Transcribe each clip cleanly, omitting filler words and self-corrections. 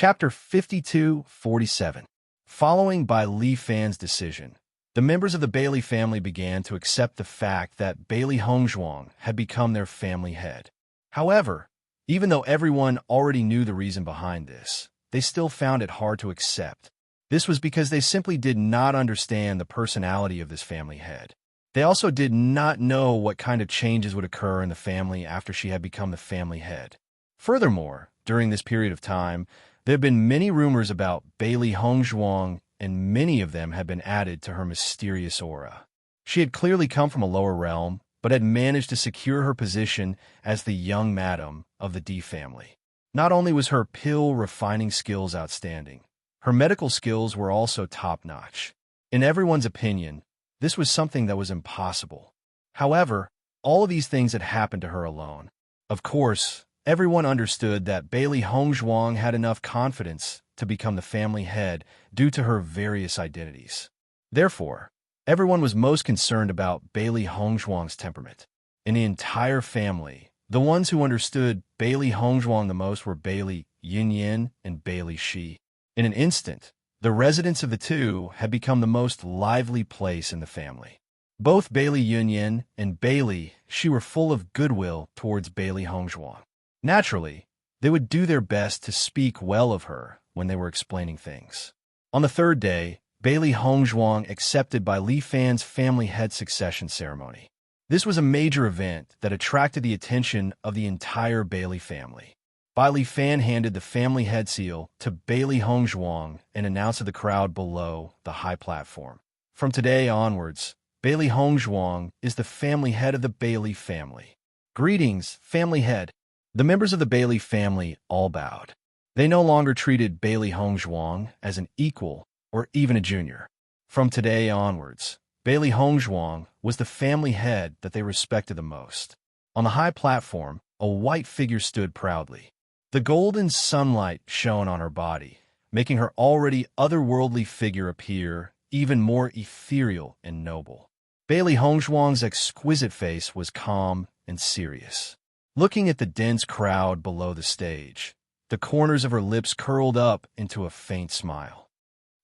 Chapter 52-47. Following by Li Fan's decision, the members of the Bailey family began to accept the fact that Bailey Hongzhuang had become their family head. However, even though everyone already knew the reason behind this, they still found it hard to accept. This was because they simply did not understand the personality of this family head. They also did not know what kind of changes would occur in the family after she had become the family head. Furthermore, during this period of time, there have been many rumors about Bailey Hongzhuang, and many of them had been added to her mysterious aura. She had clearly come from a lower realm, but had managed to secure her position as the young madam of the D family. Not only was her pill refining skills outstanding, her medical skills were also top-notch. In everyone's opinion, this was something that was impossible. However, all of these things had happened to her alone. Of course, everyone understood that Bailey Hongzhuang had enough confidence to become the family head due to her various identities. Therefore, everyone was most concerned about Bailey Hongzhuang's temperament. In the entire family, the ones who understood Bailey Hongzhuang the most were Bailey Yunyan and Bailey Shi. In an instant, the residence of the two had become the most lively place in the family. Both Bailey Yunyan and Bailey Shi were full of goodwill towards Bailey Hongzhuang. Naturally, they would do their best to speak well of her when they were explaining things. On the third day, Bailey Hongzhuang accepted by Li Fan's family head succession ceremony. This was a major event that attracted the attention of the entire Bailey family. Li Fan handed the family head seal to Bailey Hongzhuang and announced to the crowd below the high platform. From today onwards, Bailey Hongzhuang is the family head of the Bailey family. Greetings, family head. The members of the Bailey family all bowed. They no longer treated Bailey Hongzhuang as an equal or even a junior. From today onwards, Bailey Hongzhuang was the family head that they respected the most. On the high platform, a white figure stood proudly. The golden sunlight shone on her body, making her already otherworldly figure appear even more ethereal and noble. Bailey Hongzhuang's exquisite face was calm and serious. Looking at the dense crowd below the stage, the corners of her lips curled up into a faint smile.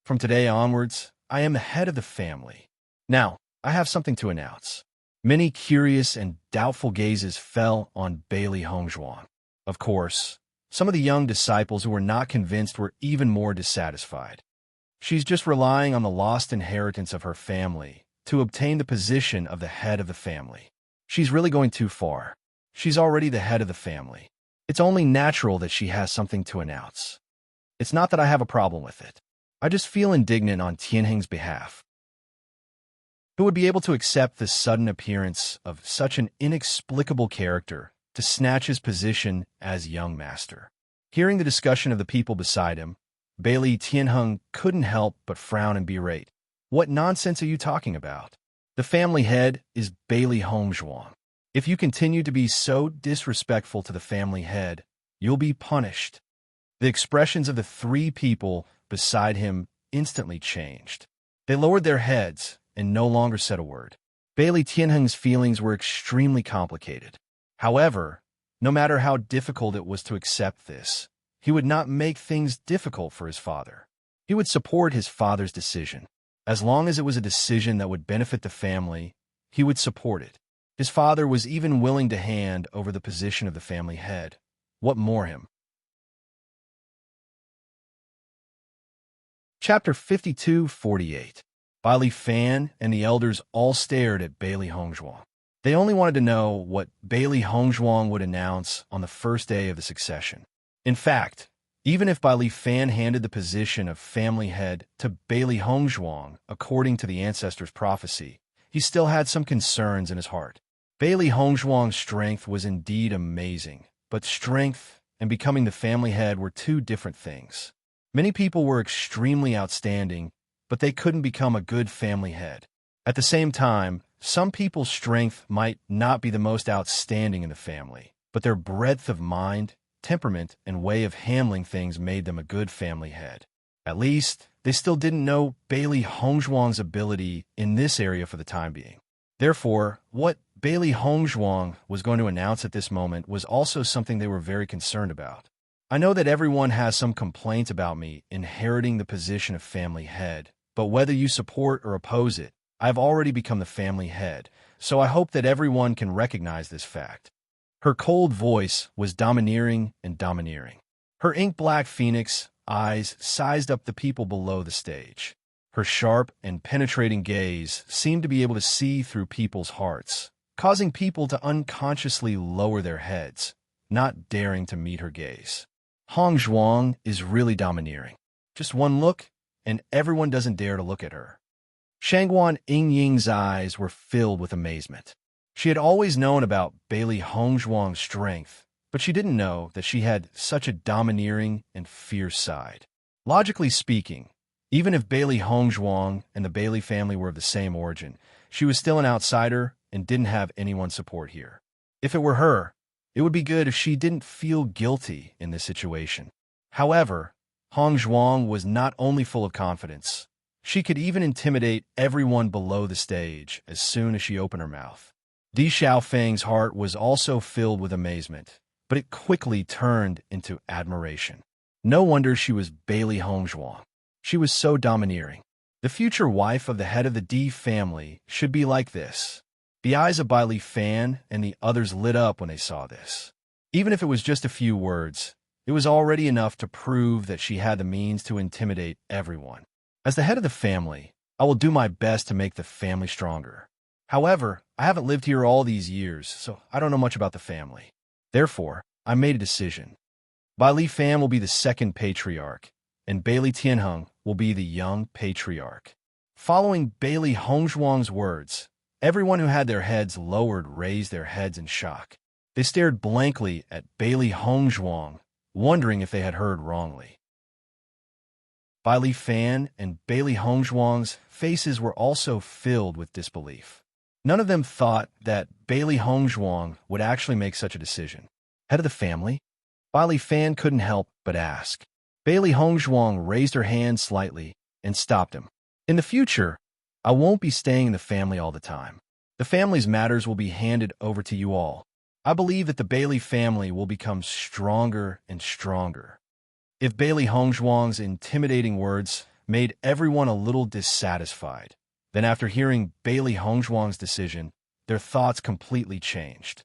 From today onwards, I am the head of the family. Now, I have something to announce. Many curious and doubtful gazes fell on Bailey Hongzhuang. Of course, some of the young disciples who were not convinced were even more dissatisfied. She's just relying on the lost inheritance of her family to obtain the position of the head of the family. She's really going too far. She's already the head of the family. It's only natural that she has something to announce. It's not that I have a problem with it. I just feel indignant on Tianheng's behalf. Who would be able to accept the sudden appearance of such an inexplicable character to snatch his position as young master? Hearing the discussion of the people beside him, Bailey Tianheng couldn't help but frown and berate. What nonsense are you talking about? The family head is Bailey Hongzhuang. If you continue to be so disrespectful to the family head, you'll be punished. The expressions of the three people beside him instantly changed. They lowered their heads and no longer said a word. Bailey Tianheng's feelings were extremely complicated. However, no matter how difficult it was to accept this, he would not make things difficult for his father. He would support his father's decision. As long as it was a decision that would benefit the family, he would support it. His father was even willing to hand over the position of the family head. What more him? Chapter 52-48. Li Fan and the elders all stared at Bailey Hongzhuang. They only wanted to know what Bailey Hongzhuang would announce on the first day of the succession. In fact, even if Li Fan handed the position of family head to Bailey Hongzhuang, according to the ancestors' prophecy, he still had some concerns in his heart. Bailey Hongzhuang's strength was indeed amazing, but strength and becoming the family head were two different things. Many people were extremely outstanding, but they couldn't become a good family head. At the same time, some people's strength might not be the most outstanding in the family, but their breadth of mind, temperament, and way of handling things made them a good family head. At least, they still didn't know Bailey Hongzhuang's ability in this area for the time being. Therefore, what Bailey Hongzhuang was going to announce at this moment was also something they were very concerned about. I know that everyone has some complaints about me inheriting the position of family head, but whether you support or oppose it, I've already become the family head, so I hope that everyone can recognize this fact. Her cold voice was domineering and domineering. Her ink-black phoenix eyes sized up the people below the stage. Her sharp and penetrating gaze seemed to be able to see through people's hearts, causing people to unconsciously lower their heads, not daring to meet her gaze. Hong Zhuang is really domineering. Just one look, and everyone doesn't dare to look at her. Shangguan Yingying's eyes were filled with amazement. She had always known about Bailey Hong Zhuang's strength, but she didn't know that she had such a domineering and fierce side. Logically speaking, even if Bailey Hong Zhuang and the Bailey family were of the same origin, she was still an outsider and didn't have anyone's support here. If it were her, it would be good if she didn't feel guilty in this situation. However, Hong Zhuang was not only full of confidence, she could even intimidate everyone below the stage as soon as she opened her mouth. Di Xiaofeng's heart was also filled with amazement, but it quickly turned into admiration. No wonder she was Bailey Hong Zhuang. She was so domineering. The future wife of the head of the Di family should be like this. The eyes of Bai Li Fan and the others lit up when they saw this. Even if it was just a few words, it was already enough to prove that she had the means to intimidate everyone. As the head of the family, I will do my best to make the family stronger. However, I haven't lived here all these years, so I don't know much about the family. Therefore, I made a decision. Bai Li Fan will be the second patriarch, and Bailey Tianheng will be the young patriarch. Following Bailey Hongzhuang's words, everyone who had their heads lowered raised their heads in shock. They stared blankly at Bailey Hongzhuang, wondering if they had heard wrongly. Bai Li Fan and Bailey Hongzhuang's faces were also filled with disbelief. None of them thought that Bailey Hongzhuang would actually make such a decision. Head of the family? Bai Li Fan couldn't help but ask. Bailey Hongzhuang raised her hand slightly and stopped him. In the future, I won't be staying in the family all the time. The family's matters will be handed over to you all. I believe that the Bailey family will become stronger and stronger. If Bailey Hongzhuang's intimidating words made everyone a little dissatisfied, then after hearing Bailey Hongzhuang's decision, their thoughts completely changed.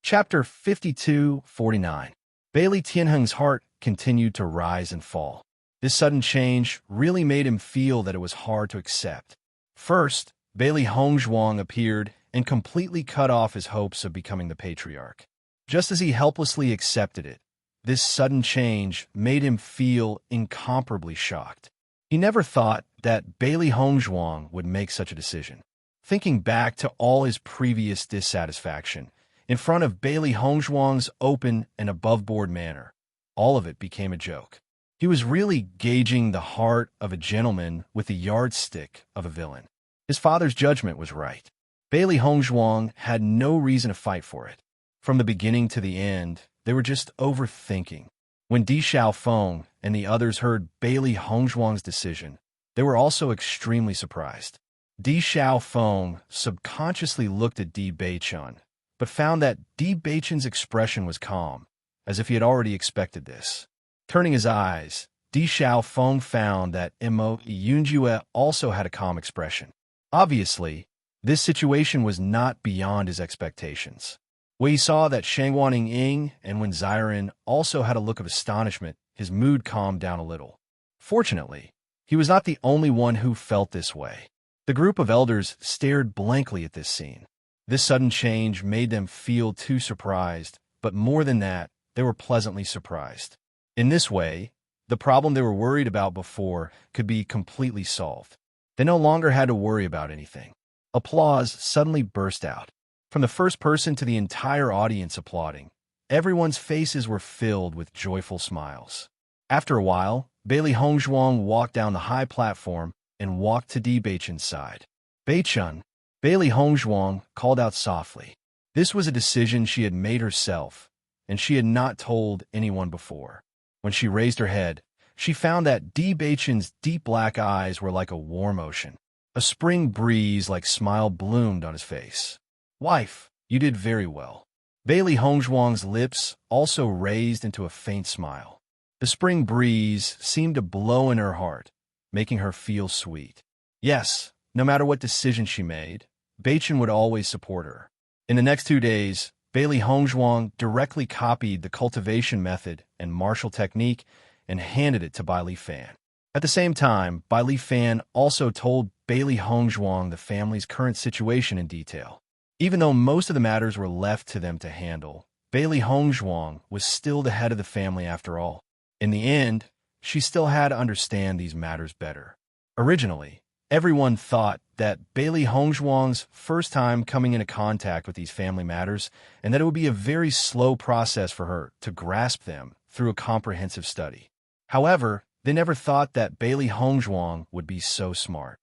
Chapter 52-49. Bailey Tianheng's heart continued to rise and fall. This sudden change really made him feel that it was hard to accept. First, Bailey Hongzhuang appeared and completely cut off his hopes of becoming the patriarch. Just as he helplessly accepted it, this sudden change made him feel incomparably shocked. He never thought that Bailey Hongzhuang would make such a decision. Thinking back to all his previous dissatisfaction, in front of Bailey Hongzhuang's open and above-board manner, all of it became a joke. He was really gauging the heart of a gentleman with the yardstick of a villain. His father's judgment was right. Bailey Hongzhuang had no reason to fight for it. From the beginning to the end, they were just overthinking. When Di Xiaofeng and the others heard Bailey Hongzhuang's decision, they were also extremely surprised. Di Xiaofeng subconsciously looked at Di Beichun, but found that Di Beichun's expression was calm, as if he had already expected this. Turning his eyes, Di Xiaofeng found that Imo Yunjue also had a calm expression. Obviously, this situation was not beyond his expectations. When he saw that Shangguan Ying and Wen Ziren also had a look of astonishment, his mood calmed down a little. Fortunately, he was not the only one who felt this way. The group of elders stared blankly at this scene. This sudden change made them feel too surprised, but more than that, they were pleasantly surprised. In this way, the problem they were worried about before could be completely solved. They no longer had to worry about anything. Applause suddenly burst out. From the first person to the entire audience applauding, everyone's faces were filled with joyful smiles. After a while, Bailey Hongzhuang walked down the high platform and walked to Di Beichun's side. Beichun, Bailey Hongzhuang called out softly. This was a decision she had made herself, and she had not told anyone before. When she raised her head, she found that Di Beichun's deep black eyes were like a warm ocean. A spring breeze-like smile bloomed on his face. "Wife, you did very well." Bailey Hongzhuang's lips also raised into a faint smile. The spring breeze seemed to blow in her heart, making her feel sweet. Yes, no matter what decision she made, Beichen would always support her. In the next 2 days, Bailey Hongzhuang directly copied the cultivation method and martial technique and handed it to Bai Li Fan. At the same time, Bai Li Fan also told Bailey Hongzhuang the family's current situation in detail. Even though most of the matters were left to them to handle, Bailey Hongzhuang was still the head of the family after all. In the end, she still had to understand these matters better. Originally, everyone thought that Bailey Hongzhuang's first time coming into contact with these family matters and that it would be a very slow process for her to grasp them through a comprehensive study. However, they never thought that Bailey Hongzhuang would be so smart.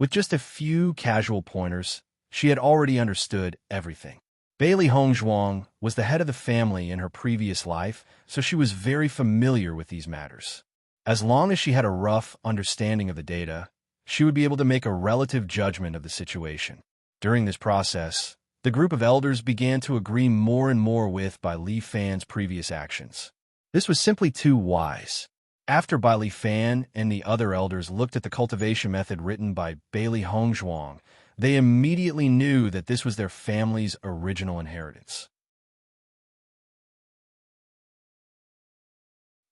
With just a few casual pointers, she had already understood everything. Bailey Hongzhuang was the head of the family in her previous life, so she was very familiar with these matters. As long as she had a rough understanding of the data, she would be able to make a relative judgment of the situation. During this process, the group of elders began to agree more and more with Bai Li Fan's previous actions. This was simply too wise. After Bai Li Fan and the other elders looked at the cultivation method written by Bailey Hongzhuang, they immediately knew that this was their family's original inheritance.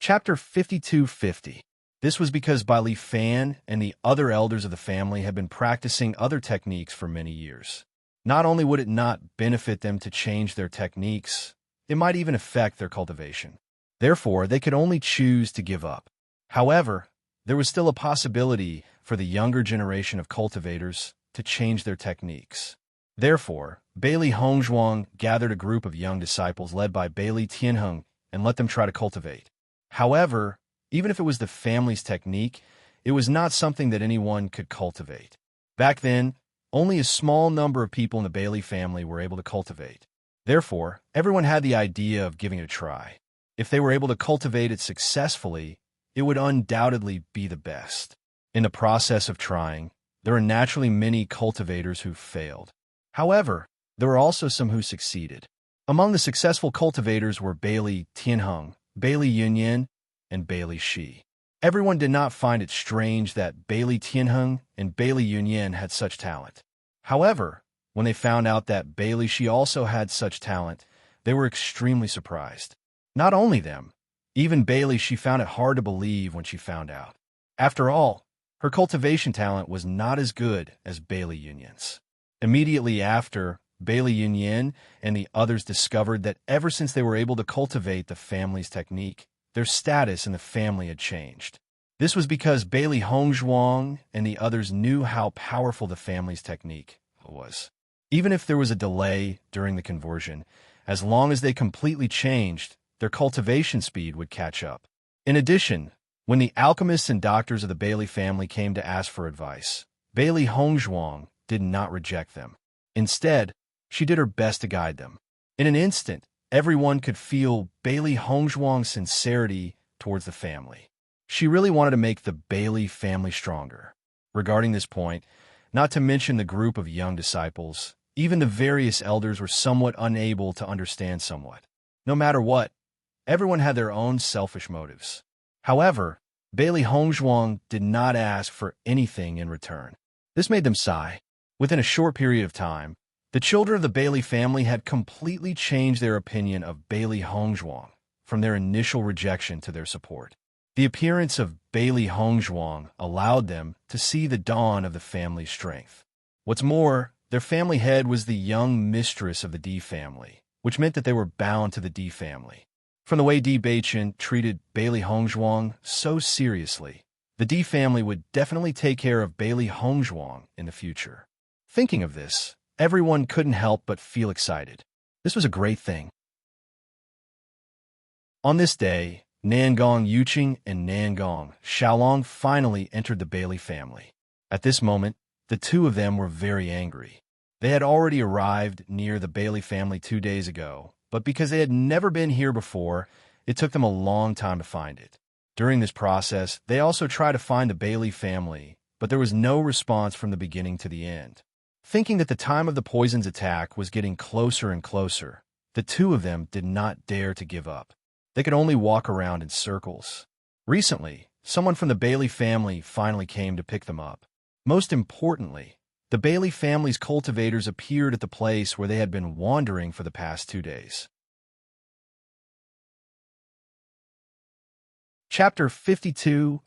Chapter 5250. This was because Bai Li Fan and the other elders of the family had been practicing other techniques for many years. Not only would it not benefit them to change their techniques, it might even affect their cultivation. Therefore, they could only choose to give up. However, there was still a possibility for the younger generation of cultivators to change their techniques. Therefore, Bailey Hongzhuang gathered a group of young disciples led by Bailey Tianheng and let them try to cultivate. However, even if it was the family's technique, it was not something that anyone could cultivate. Back then, only a small number of people in the Bailey family were able to cultivate. Therefore, everyone had the idea of giving it a try. If they were able to cultivate it successfully, it would undoubtedly be the best. In the process of trying, there are naturally many cultivators who failed. However, there were also some who succeeded. Among the successful cultivators were Bailey Tianheng, Bailey Yunyan, and Bailey Shi. Everyone did not find it strange that Bailey Tianheng and Bailey Yunyan had such talent. However, when they found out that Bailey Shi also had such talent, they were extremely surprised. Not only them, even Bailey Shi found it hard to believe when she found out. After all, her cultivation talent was not as good as Bailey Yunyan's. Immediately after, Bailey Yunyan and the others discovered that ever since they were able to cultivate the family's technique, their status in the family had changed. This was because Bailey Hongzhuang and the others knew how powerful the family's technique was. Even if there was a delay during the conversion, as long as they completely changed, their cultivation speed would catch up. In addition, when the alchemists and doctors of the Bailey family came to ask for advice, Bailey Hongzhuang did not reject them. Instead, she did her best to guide them. In an instant, everyone could feel Bailey Hongzhuang's sincerity towards the family. She really wanted to make the Bailey family stronger. Regarding this point, not to mention the group of young disciples, even the various elders were somewhat unable to understand somewhat. No matter what, everyone had their own selfish motives. However, Bailey Hongzhuang did not ask for anything in return. This made them sigh. Within a short period of time, the children of the Bailey family had completely changed their opinion of Bailey Hongzhuang from their initial rejection to their support. The appearance of Bailey Hongzhuang allowed them to see the dawn of the family's strength. What's more, their family head was the young mistress of the D family, which meant that they were bound to the D family. From the way D Beichen treated Bailey Hongzhuang so seriously, the D family would definitely take care of Bailey Hongzhuang in the future. Thinking of this, everyone couldn't help but feel excited. This was a great thing. On this day, Nangong Yuqing and Nangong Xiaolong finally entered the Bailey family. At this moment, the two of them were very angry. They had already arrived near the Bailey family 2 days ago, but because they had never been here before, it took them a long time to find it. During this process, they also tried to find the Bailey family, but there was no response from the beginning to the end. Thinking that the time of the poison's attack was getting closer and closer, the two of them did not dare to give up. They could only walk around in circles. Recently, someone from the Bailey family finally came to pick them up. Most importantly, the Bailey family's cultivators appeared at the place where they had been wandering for the past 2 days. Chapter 52-51.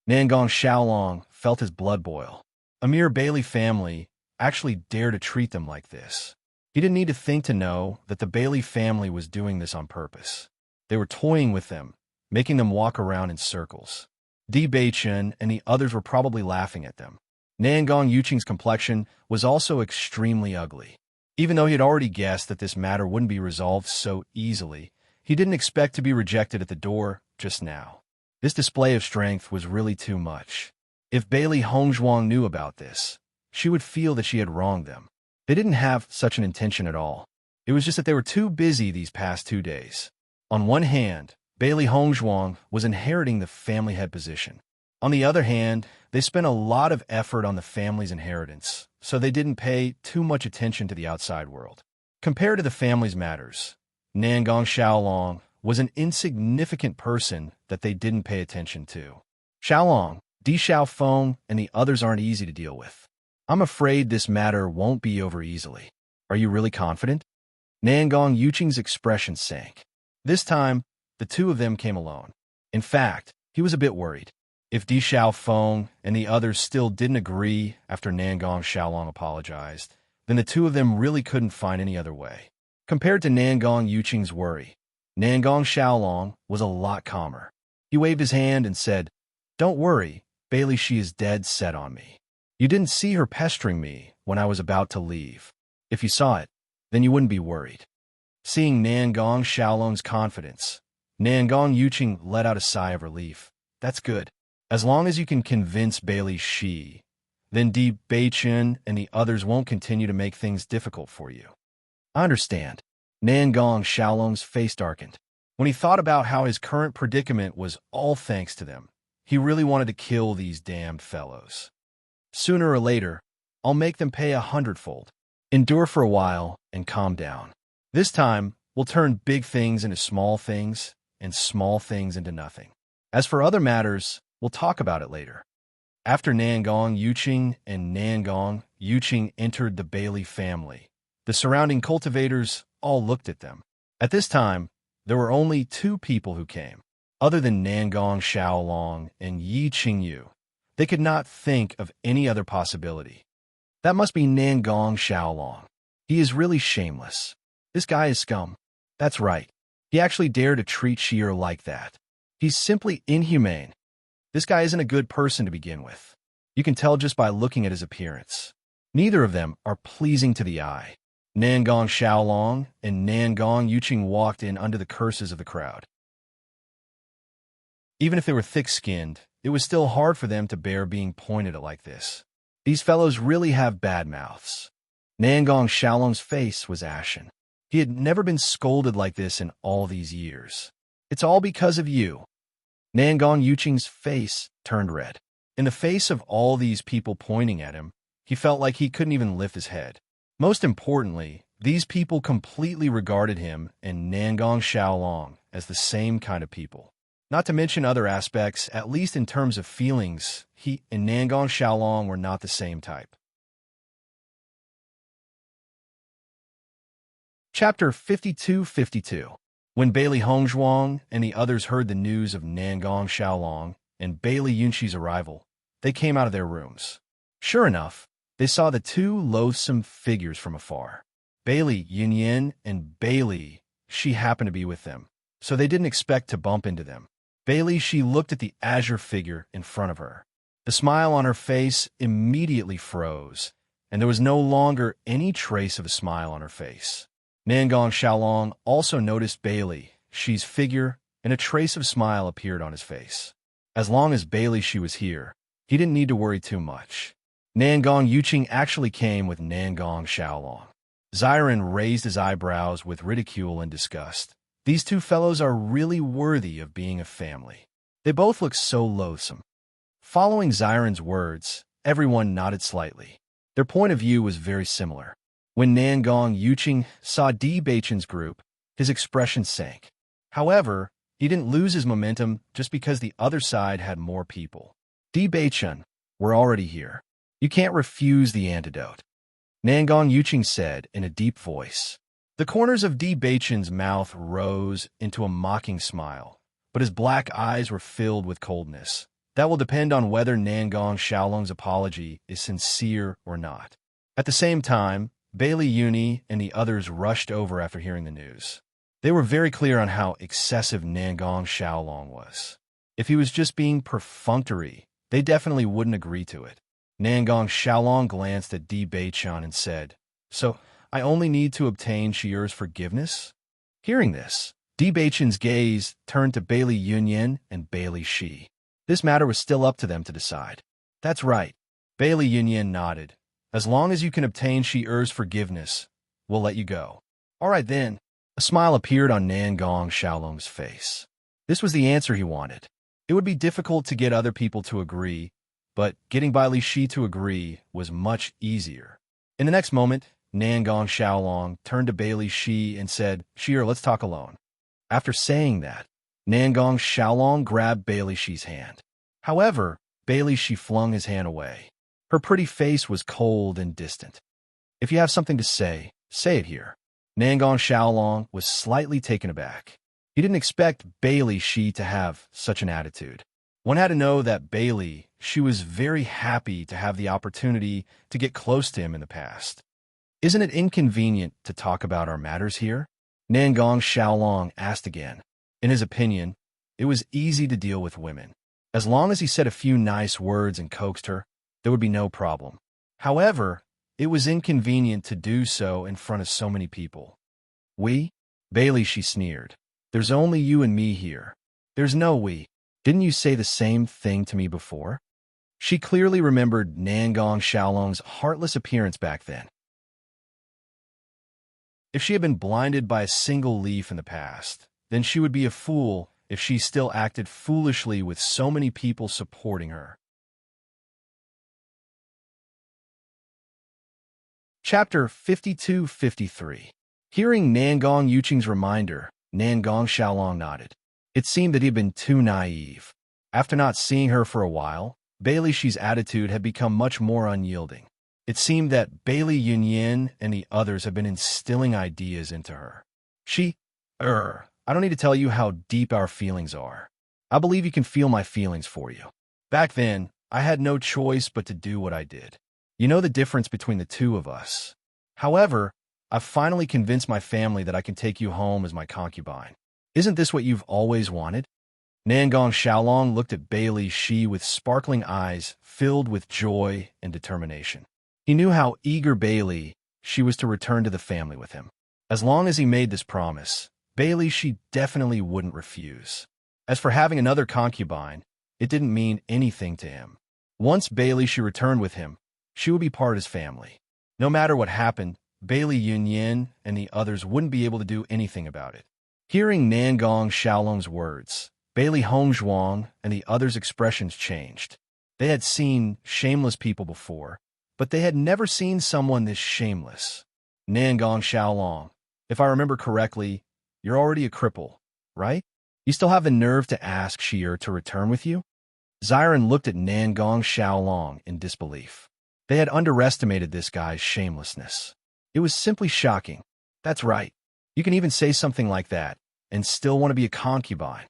Nangong Xiaolong felt his blood boil. A mere Bailey family actually dared to treat them like this. He didn't need to think to know that the Bailey family was doing this on purpose. They were toying with them, making them walk around in circles. Bewitching and the others were probably laughing at them. Nangong Yuqing's complexion was also extremely ugly. Even though he had already guessed that this matter wouldn't be resolved so easily, he didn't expect to be rejected at the door just now. This display of strength was really too much. If Bailey Hongzhuang knew about this, she would feel that she had wronged them. They didn't have such an intention at all. It was just that they were too busy these past 2 days. On one hand, Bailey Hongzhuang was inheriting the family head position. On the other hand, they spent a lot of effort on the family's inheritance, so they didn't pay too much attention to the outside world. Compared to the family's matters, Nangong Xiaolong was an insignificant person that they didn't pay attention to. Xiaolong, Di Xiaofeng, and the others aren't easy to deal with. I'm afraid this matter won't be over easily. Are you really confident? Nangong Yuqing's expression sank. This time, the two of them came alone. In fact, he was a bit worried. If Di Xiaofeng and the others still didn't agree after Nangong Xiaolong apologized, then the two of them really couldn't find any other way. Compared to Nangong Yuqing's worry, Nangong Xiaolong was a lot calmer. He waved his hand and said, "Don't worry, Bailey, she is dead set on me. You didn't see her pestering me when I was about to leave. If you saw it, then you wouldn't be worried." Seeing Nangong Xiaolong's confidence, Nangong Yuqing let out a sigh of relief. That's good. As long as you can convince Bailey then Di Beichen and the others won't continue to make things difficult for you. I understand. Nangong Xiaolong's face darkened. When he thought about how his current predicament was all thanks to them, he really wanted to kill these damned fellows. Sooner or later, I'll make them pay 100-fold. Endure for a while and calm down. This time, we'll turn big things into small things and small things into nothing. As for other matters, we'll talk about it later. After Nangong Yuqing and Nangong Yuqing entered the Bailey family, the surrounding cultivators all looked at them. At this time, there were only 2 people who came. Other than Nangong Xiaolong and Yi Qingyu, they could not think of any other possibility. That must be Nangong Xiaolong. He is really shameless. This guy is scum. That's right. He actually dared to treat Shi'er like that. He's simply inhumane. This guy isn't a good person to begin with. You can tell just by looking at his appearance. Neither of them are pleasing to the eye. Nangong Xiaolong and Nangong Yuqing walked in under the curses of the crowd. Even if they were thick-skinned, it was still hard for them to bear being pointed at like this. These fellows really have bad mouths. Nangong Xiaolong's face was ashen. He had never been scolded like this in all these years. It's all because of you. Nangong Yuqing's face turned red. In the face of all these people pointing at him, he felt like he couldn't even lift his head. Most importantly, these people completely regarded him and Nangong Xiaolong as the same kind of people. Not to mention other aspects, at least in terms of feelings, he and Nangong Xiaolong were not the same type. Chapter 52-52. When Bailey Hongzhuang and the others heard the news of Nangong Xiaolong and Bailey Yunqi's arrival, they came out of their rooms. Sure enough, they saw the 2 loathsome figures from afar. Bailey Yunyan and Bailey Shi happened to be with them, so they didn't expect to bump into them. Bailey Shi looked at the azure figure in front of her. The smile on her face immediately froze, and there was no longer any trace of a smile on her face. Nangong Xiaolong also noticed Bailey Shi's figure, and a trace of smile appeared on his face. As long as Bailey Shi was here, he didn't need to worry too much. Nangong Yuqing actually came with Nangong Xiaolong. Xiren raised his eyebrows with ridicule and disgust. These 2 fellows are really worthy of being a family. They both look so loathsome. Following Xiren's words, everyone nodded slightly. Their point of view was very similar. When Nangong Yuqing saw Di Beichen's group, his expression sank. However, he didn't lose his momentum just because the other side had more people. Di Beichen, we're already here. You can't refuse the antidote, Nangong Yuqing said in a deep voice. The corners of Di Beichen's mouth rose into a mocking smile, but his black eyes were filled with coldness. That will depend on whether Nangong Xiaolong's apology is sincere or not. At the same time, Bailey Uni and the others rushed over after hearing the news. They were very clear on how excessive Nangong Xiaolong was. If he was just being perfunctory, they definitely wouldn't agree to it. Nangong Xiaolong glanced at Di Beichen and said, "So, I only need to obtain Shier's forgiveness?" Hearing this, Di Beichen's gaze turned to Bailey Yunyan and Bailey Shi. This matter was still up to them to decide. That's right. Bailey Yunyan nodded. As long as you can obtain Shier's forgiveness, we'll let you go. All right then. A smile appeared on Nangong Xiaolong's face. This was the answer he wanted. It would be difficult to get other people to agree, but getting Bailey Shi to agree was much easier. In the next moment, Nangong Xiaolong turned to Bailey Shi and said, "Shier, let's talk alone." After saying that, Nangong Xiaolong grabbed Bailey Shi's hand. However, Bailey Shi flung his hand away. Her pretty face was cold and distant. "If you have something to say it here." Nangong Xiaolong was slightly taken aback. He didn't expect Bailey Shi to have such an attitude. One had to know that Bailey Shi was very happy to have the opportunity to get close to him in the past. "Isn't it inconvenient to talk about our matters here?" Nangong Xiaolong asked again. In his opinion, it was easy to deal with women. As long as he said a few nice words and coaxed her, there would be no problem. However, it was inconvenient to do so in front of so many people. "We?" Bailey Shi sneered. "There's only you and me here. There's no we. Didn't you say the same thing to me before?" She clearly remembered Nangong Xiaolong's heartless appearance back then. If she had been blinded by a single leaf in the past, then she would be a fool if she still acted foolishly with so many people supporting her. Chapter 52-53. Hearing Nangong Yuqing's reminder, Nangong Xiaolong nodded. It seemed that he had been too naive. After not seeing her for a while, Bailey Shi's attitude had become much more unyielding. It seemed that Bailey Yunyan and the others had been instilling ideas into her. I don't need to tell you how deep our feelings are. I believe you can feel my feelings for you. Back then, I had no choice but to do what I did. You know the difference between the two of us. However, I've finally convinced my family that I can take you home as my concubine. Isn't this what you've always wanted?" Nangong Xiaolong looked at Bailey Shi with sparkling eyes filled with joy and determination. He knew how eager Bailey Shi was to return to the family with him. As long as he made this promise, Bailey Shi definitely wouldn't refuse. As for having another concubine, it didn't mean anything to him. Once Bailey Shi returned with him, she would be part of his family. No matter what happened, Bailey Yunyan and the others wouldn't be able to do anything about it. Hearing Nangong Xiaolong's words, Bailey Hongzhuang and the others' expressions changed. They had seen shameless people before, but they had never seen someone this shameless. "Nangong Xiaolong, if I remember correctly, you're already a cripple, right? You still have the nerve to ask Shier to return with you?" Xiren looked at Nangong Xiaolong in disbelief. They had underestimated this guy's shamelessness. It was simply shocking. That's right. You can even say something like that and still want to be a concubine.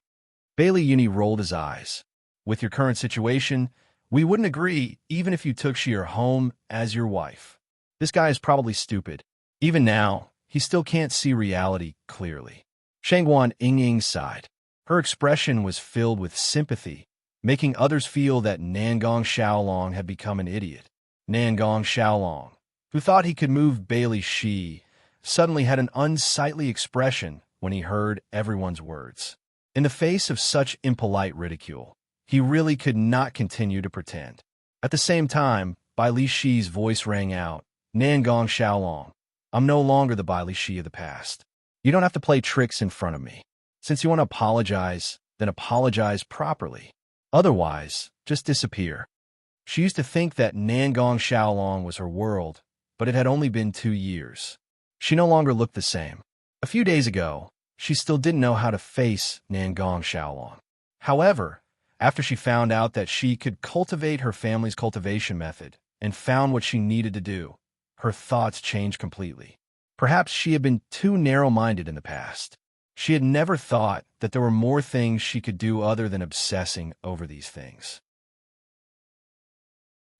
Bailey Uni rolled his eyes. "With your current situation, we wouldn't agree even if you took Shier home as your wife. This guy is probably stupid. Even now, he still can't see reality clearly." Shangguan Yingying sighed. Her expression was filled with sympathy, making others feel that Nangong Xiaolong had become an idiot. Nangong Xiaolong, who thought he could move Bailey Shi, suddenly had an unsightly expression when he heard everyone's words. In the face of such impolite ridicule, he really could not continue to pretend. At the same time, Bailey Shi's voice rang out, "Nangong Xiaolong, I'm no longer the Bailey Shi of the past. You don't have to play tricks in front of me. Since you want to apologize, then apologize properly. Otherwise, just disappear." She used to think that Nangong Xiaolong was her world, but it had only been 2 years. She no longer looked the same. A few days ago, she still didn't know how to face Nangong Xiaolong. However, after she found out that she could cultivate her family's cultivation method and found what she needed to do, her thoughts changed completely. Perhaps she had been too narrow-minded in the past. She had never thought that there were more things she could do other than obsessing over these things.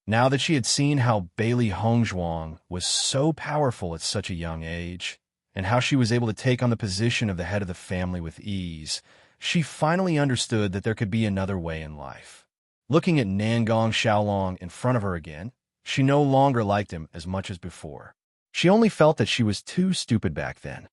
Now that she had seen how Bailey Hongzhuang was so powerful at such a young age, and how she was able to take on the position of the head of the family with ease, she finally understood that there could be another way in life. Looking at Nangong Xiaolong in front of her again, she no longer liked him as much as before. She only felt that she was too stupid back then.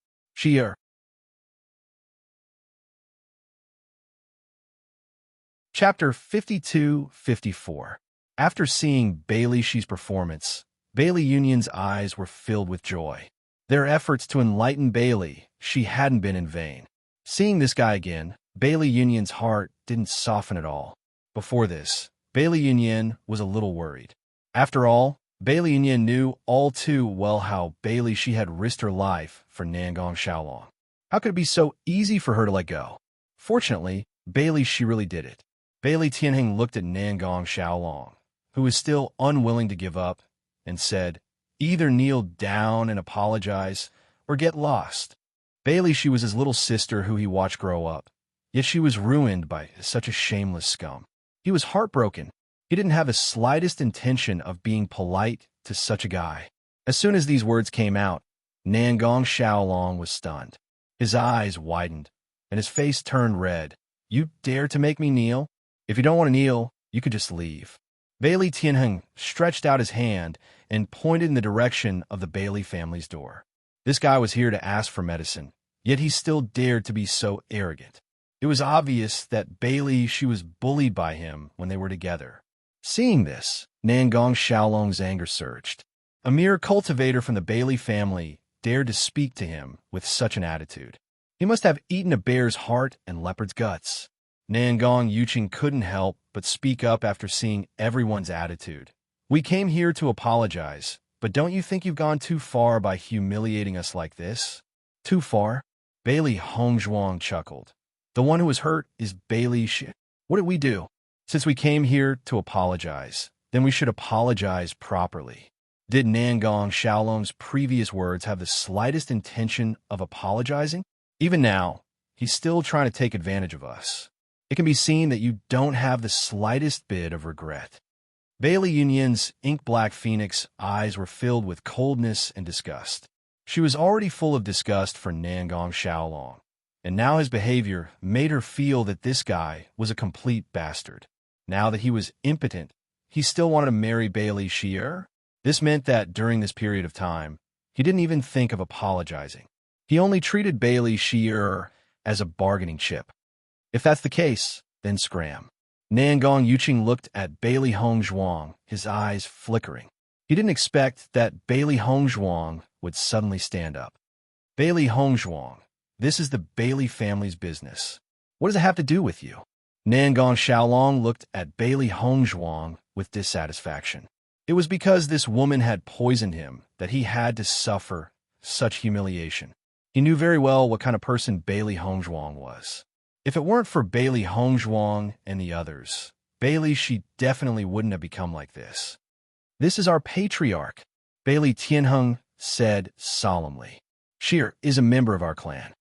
Chapter 52-54. After seeing Bailey Shi's performance, Bailey Union's eyes were filled with joy. Their efforts to enlighten Bailey Shi hadn't been in vain. Seeing this guy again, Bailey Union's heart didn't soften at all. Before this, Bailey Union was a little worried. After all, Bailey Union knew all too well how Bailey Shi had risked her life for Nangong Xiaolong. How could it be so easy for her to let go? Fortunately, Bailey Shi really did it. Bailey Tianheng looked at Nangong Xiaolong, who was still unwilling to give up, and said, "Either kneel down and apologize, or get lost." Bailey Shi was his little sister who he watched grow up, yet she was ruined by such a shameless scum. He was heartbroken. He didn't have the slightest intention of being polite to such a guy. As soon as these words came out, Nangong Xiaolong was stunned. His eyes widened, and his face turned red. "You dare to make me kneel? If you don't want to kneel, you could just leave." Bailey Tianheng stretched out his hand and pointed in the direction of the Bailey family's door. This guy was here to ask for medicine, yet he still dared to be so arrogant. It was obvious that Bailey Shi was bullied by him when they were together. Seeing this, Nangong Xiaolong's anger surged. A mere cultivator from the Bailey family dared to speak to him with such an attitude. He must have eaten a bear's heart and leopard's guts. Nangong Yuqing couldn't help but speak up after seeing everyone's attitude. "We came here to apologize, but don't you think you've gone too far by humiliating us like this?" "Too far?" Bailey Hongzhuang chuckled. "The one who was hurt is Bailey Shi. What did we do? Since we came here to apologize, then we should apologize properly." Did Nangong Xiaolong's previous words have the slightest intention of apologizing? Even now, he's still trying to take advantage of us. It can be seen that you don't have the slightest bit of regret. Bailey Union's ink-black phoenix eyes were filled with coldness and disgust. She was already full of disgust for Nangong Xiaolong, and now his behavior made her feel that this guy was a complete bastard. Now that he was impotent, he still wanted to marry Bailey Shi. This meant that during this period of time, he didn't even think of apologizing. He only treated Bailey Shi as a bargaining chip. If that's the case, then scram. Nangong Yuqing looked at Bailey Hongzhuang, his eyes flickering. He didn't expect that Bailey Hongzhuang would suddenly stand up. "Bailey Hongzhuang, this is the Bailey family's business. What does it have to do with you?" Nangong Xiaolong looked at Bailey Hongzhuang with dissatisfaction. It was because this woman had poisoned him that he had to suffer such humiliation. He knew very well what kind of person Bailey Hongzhuang was. If it weren't for Bailey Hongzhuang and the others, Bailey Shi definitely wouldn't have become like this. "This is our patriarch," Bailey Tianheng said solemnly. "She is a member of our clan."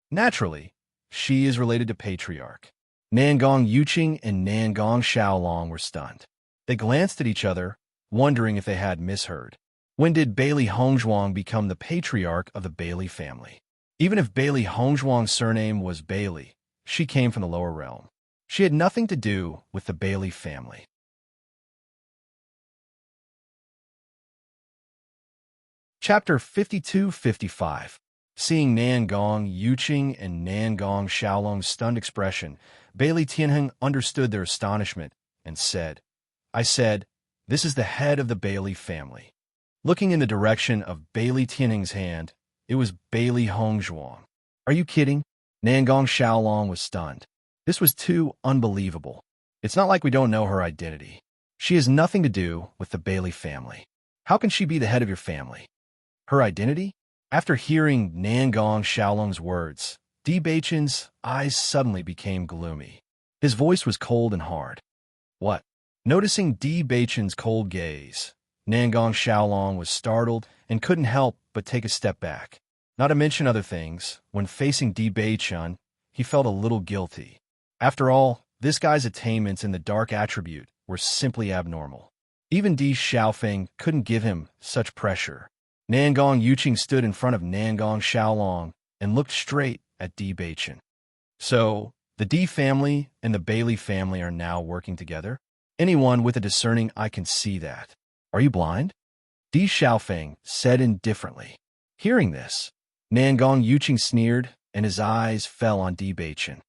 Naturally, she is related to Patriarch. Nangong Yuqing and Nangong Xiaolong were stunned. They glanced at each other, wondering if they had misheard. When did Bailey Hongzhuang become the patriarch of the Bailey family? Even if Bailey Hongzhuang's surname was Bailey, she came from the lower realm. She had nothing to do with the Bailey family. Chapter 52-55. Seeing Nangong Yuqing and Nangong Xiaolong's stunned expression, Bailey Tianheng understood their astonishment and said, "I said, this is the head of the Bailey family." Looking in the direction of Bailey Tianheng's hand, it was Bailey Hongzhuang. "Are you kidding?" Nangong Xiaolong was stunned. This was too unbelievable. It's not like we don't know her identity. She has nothing to do with the Bailey family. How can she be the head of your family? Her identity? After hearing Nangong Xiaolong's words, Di Beichen's eyes suddenly became gloomy. His voice was cold and hard. What? Noticing Di Beichen's cold gaze, Nangong Xiaolong was startled and couldn't help but take a step back. Not to mention other things, when facing Di Beichen, he felt a little guilty. After all, this guy's attainments in the dark attribute were simply abnormal. Even Di Xiaofeng couldn't give him such pressure. Nangong Yuqing stood in front of Nangong Xiaolong and looked straight at Di Beichen. So, the Di family and the Bailey family are now working together? Anyone with a discerning eye can see that. Are you blind? Di Xiaofeng said indifferently. Hearing this, Nangong Yuqing sneered, and his eyes fell on Di Beichen.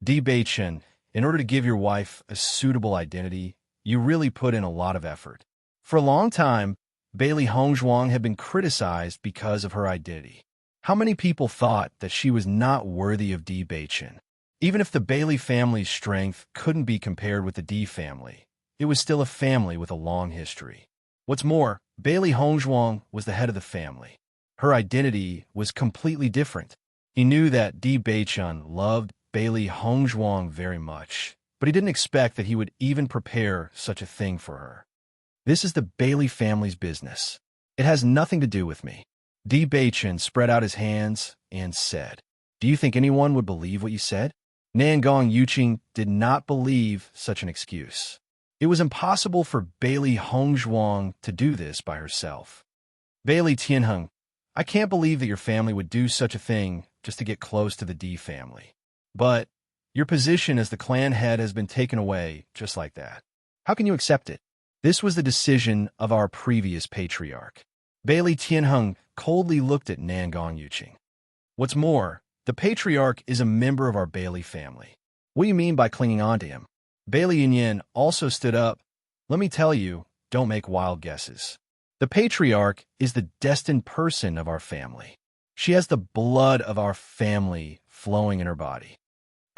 Di Beichen, in order to give your wife a suitable identity, you really put in a lot of effort. For a long time, Bailey Hongzhuang had been criticized because of her identity. How many people thought that she was not worthy of Di Beichen? Even if the Bailey family's strength couldn't be compared with the Di family, it was still a family with a long history. What's more, Bailey Hongzhuang was the head of the family. Her identity was completely different. He knew that Di Beichen loved Bailey Hongzhuang very much, but he didn't expect that he would even prepare such a thing for her. This is the Bailey family's business. It has nothing to do with me. Di Beichen spread out his hands and said, Do you think anyone would believe what you said? Nangong Yuqing did not believe such an excuse. It was impossible for Bailey Hongzhuang to do this by herself. Bailey Tianheng, I can't believe that your family would do such a thing just to get close to the Di family. But your position as the clan head has been taken away just like that. How can you accept it? This was the decision of our previous patriarch. Bailey Tianheng coldly looked at Nangong Yuqing. What's more, the patriarch is a member of our Bailey family. What do you mean by clinging on to him? Bailey Yunyan also stood up. Let me tell you, don't make wild guesses. The patriarch is the destined person of our family. She has the blood of our family flowing in her body.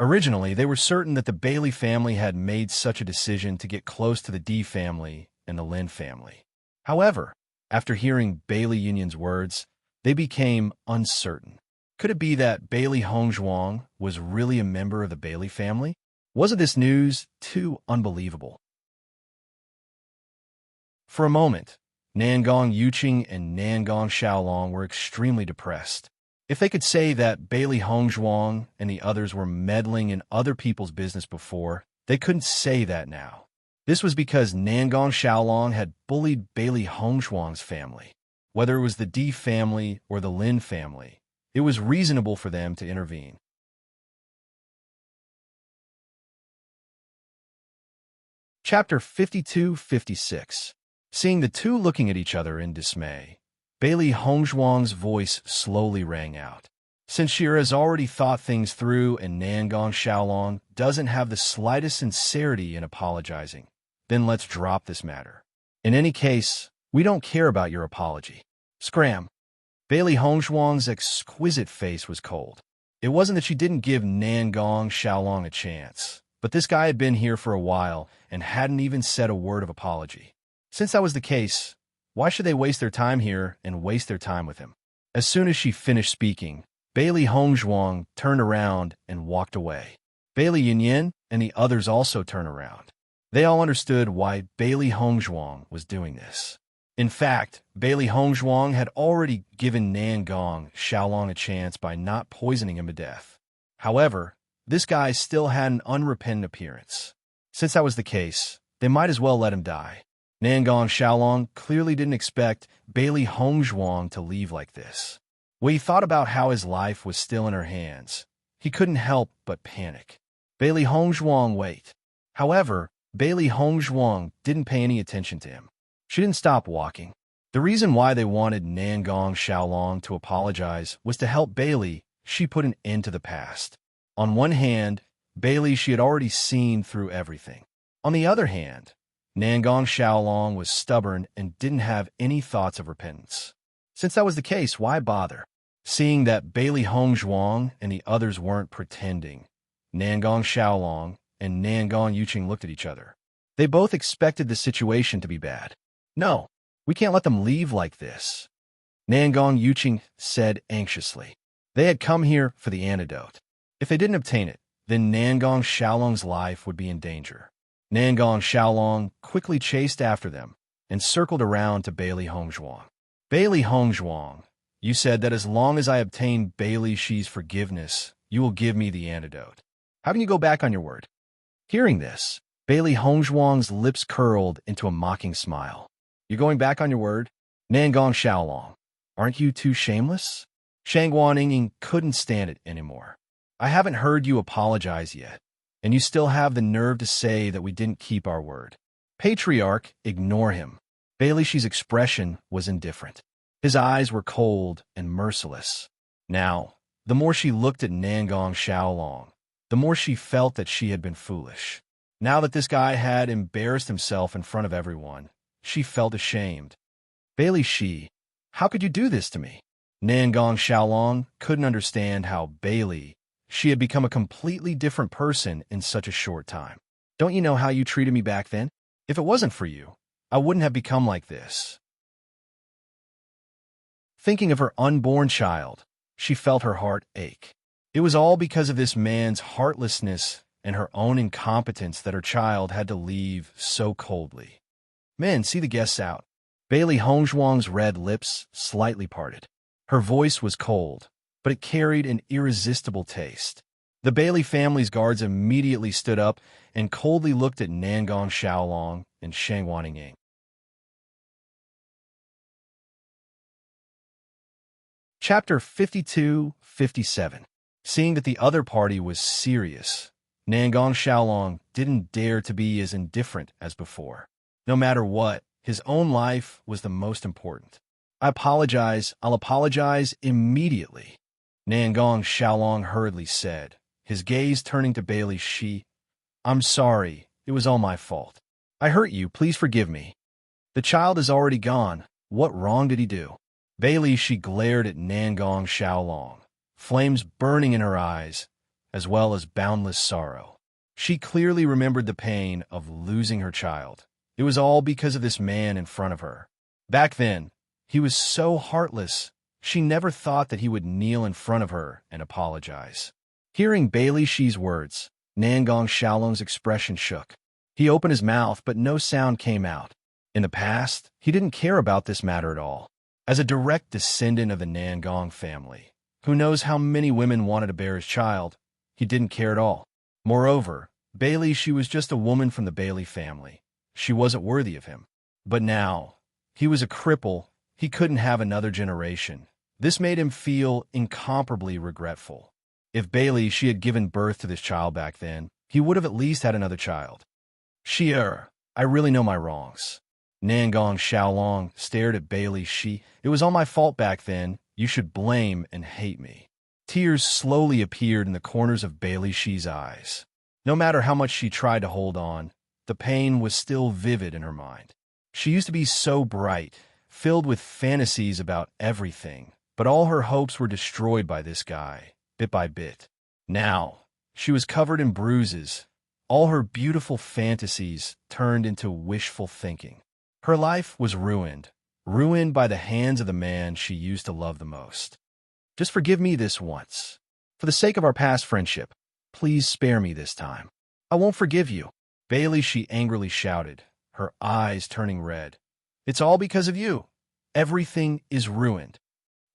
Originally, they were certain that the Bailey family had made such a decision to get close to the Di family and the Lin family. However, after hearing Bailey Yunyan's words, they became uncertain. Could it be that Bailey Hongzhuang was really a member of the Bailey family? Wasn't this news too unbelievable? For a moment, Nangong Yuqing and Nangong Xiaolong were extremely depressed. If they could say that Bailey Hongzhuang and the others were meddling in other people's business before, they couldn't say that now. This was because Nangong Xiaolong had bullied Bailey Hongzhuang's family. Whether it was the Di family or the Lin family, it was reasonable for them to intervene. Chapter 52-56. Seeing the two looking at each other in dismay, Bailey Hongzhuang's voice slowly rang out. Since she has already thought things through and Nangong Xiaolong doesn't have the slightest sincerity in apologizing, then let's drop this matter. In any case, we don't care about your apology. Scram. Bailey Hongzhuang's exquisite face was cold. It wasn't that she didn't give Nangong Xiaolong a chance, but this guy had been here for a while and hadn't even said a word of apology. Since that was the case, why should they waste their time here and waste their time with him? As soon as she finished speaking, Bailey Hongzhuang turned around and walked away. Bailey Yunyan and the others also turned around. They all understood why Bailey Hongzhuang was doing this. In fact, Bailey Hongzhuang had already given Nangong Xiaolong a chance by not poisoning him to death. However, this guy still had an unrepentant appearance. Since that was the case, they might as well let him die. Nangong Xiaolong clearly didn't expect Bailey Hongzhuang to leave like this. When he thought about how his life was still in her hands, he couldn't help but panic. Bailey Hongzhuang wait. However, Bailey Hongzhuang didn't pay any attention to him. She didn't stop walking. The reason why they wanted Nangong Xiaolong to apologize was to help Bailey. She put an end to the past. On one hand, Bailey she had already seen through everything. On the other hand, Nangong Xiaolong was stubborn and didn't have any thoughts of repentance. Since that was the case, why bother? Seeing that Bailey Hongzhuang and the others weren't pretending, Nangong Xiaolong and Nangong Yuqing looked at each other. They both expected the situation to be bad. No, we can't let them leave like this, Nangong Yuqing said anxiously. They had come here for the antidote. If they didn't obtain it, then Nangong Xiaolong's life would be in danger. Nangong Xiaolong quickly chased after them and circled around to Bailey Hongzhuang. Bailey Hongzhuang, you said that as long as I obtain Bailey Shi's forgiveness, you will give me the antidote. How can you go back on your word? Hearing this, Bailey Hongzhuang's lips curled into a mocking smile. You're going back on your word? Nangong Xiaolong, aren't you too shameless? Shangguan Yingying couldn't stand it anymore. I haven't heard you apologize yet, and you still have the nerve to say that we didn't keep our word. Patriarch, ignore him. Bailey Shi's expression was indifferent. His eyes were cold and merciless. Now, the more she looked at Nangong Xiaolong, the more she felt that she had been foolish. Now that this guy had embarrassed himself in front of everyone, she felt ashamed. Bailey Shi, how could you do this to me? Nangong Xiaolong couldn't understand how Bailey Shi had become a completely different person in such a short time. Don't you know how you treated me back then? If it wasn't for you, I wouldn't have become like this. Thinking of her unborn child, she felt her heart ache. It was all because of this man's heartlessness and her own incompetence that her child had to leave so coldly. Men, see the guests out. Bailey Hongzhuang's red lips slightly parted. Her voice was cold, but it carried an irresistible taste. The Bailey family's guards immediately stood up and coldly looked at Nangong Xiaolong and Shangguan Yingying. Chapter 52-57. Seeing that the other party was serious, Nangong Xiaolong didn't dare to be as indifferent as before. No matter what, his own life was the most important. I apologize. I'll apologize immediately, Nangong Xiaolong hurriedly said, his gaze turning to Bailey Shi. I'm sorry. It was all my fault. I hurt you. Please forgive me. The child is already gone. What wrong did he do? Bailey Shi glared at Nangong Xiaolong, flames burning in her eyes, as well as boundless sorrow. She clearly remembered the pain of losing her child. It was all because of this man in front of her. Back then, he was so heartless, she never thought that he would kneel in front of her and apologize. Hearing Bailey Shi's words, Nangong Xiaolong's expression shook. He opened his mouth, but no sound came out. In the past, he didn't care about this matter at all. As a direct descendant of the Nangong family, who knows how many women wanted to bear his child, he didn't care at all. Moreover, Bailey Shi was just a woman from the Bailey family. She wasn't worthy of him. But now, he was a cripple. He couldn't have another generation. This made him feel incomparably regretful. If Bailey Shi had given birth to this child back then, he would have at least had another child. Shi-er, I really know my wrongs. Nangong Xiaolong stared at Bailey Shi. It was all my fault back then. You should blame and hate me. Tears slowly appeared in the corners of Bailey Shi's eyes. No matter how much she tried to hold on, the pain was still vivid in her mind. She used to be so bright, filled with fantasies about everything, but all her hopes were destroyed by this guy, bit by bit. Now, she was covered in bruises. All her beautiful fantasies turned into wishful thinking. Her life was ruined by the hands of the man she used to love the most. Just forgive me this once. For the sake of our past friendship, please spare me this time. I won't forgive you. Bailey Shi angrily shouted, her eyes turning red. It's all because of you. Everything is ruined.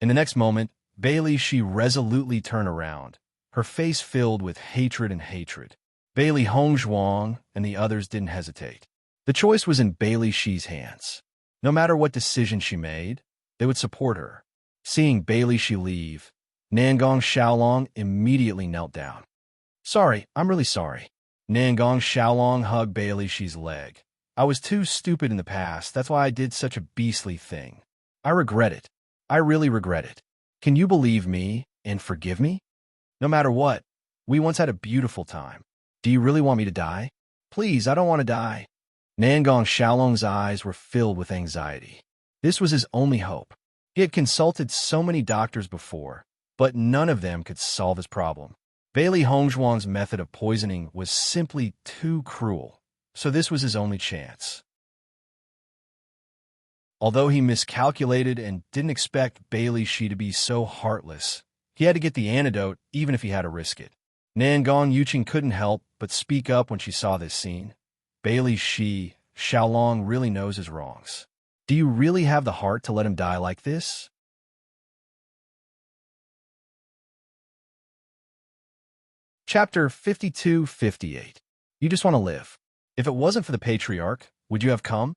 In the next moment, Bailey Shi resolutely turned around, her face filled with hatred and hatred. Bailey Hongzhuang and the others didn't hesitate. The choice was in Bailey Shi's hands. No matter what decision she made, they would support her. Seeing Bailey Shi leave, Nangong Xiaolong immediately knelt down. Sorry, I'm really sorry. Nangong Xiaolong hugged Bailey Shi's leg. I was too stupid in the past. That's why I did such a beastly thing. I regret it. I really regret it. Can you believe me and forgive me? No matter what, we once had a beautiful time. Do you really want me to die? Please, I don't want to die. Nangong Xiaolong's eyes were filled with anxiety. This was his only hope. He had consulted so many doctors before, but none of them could solve his problem. Bailey Hongzhuang's method of poisoning was simply too cruel, so this was his only chance. Although he miscalculated and didn't expect Bailey Shi to be so heartless, he had to get the antidote even if he had to risk it. Nangong Yuqing couldn't help but speak up when she saw this scene. Bailey Shi, Xiaolong really knows his wrongs. Do you really have the heart to let him die like this? Chapter 52-58. You just want to live. If it wasn't for the patriarch, would you have come?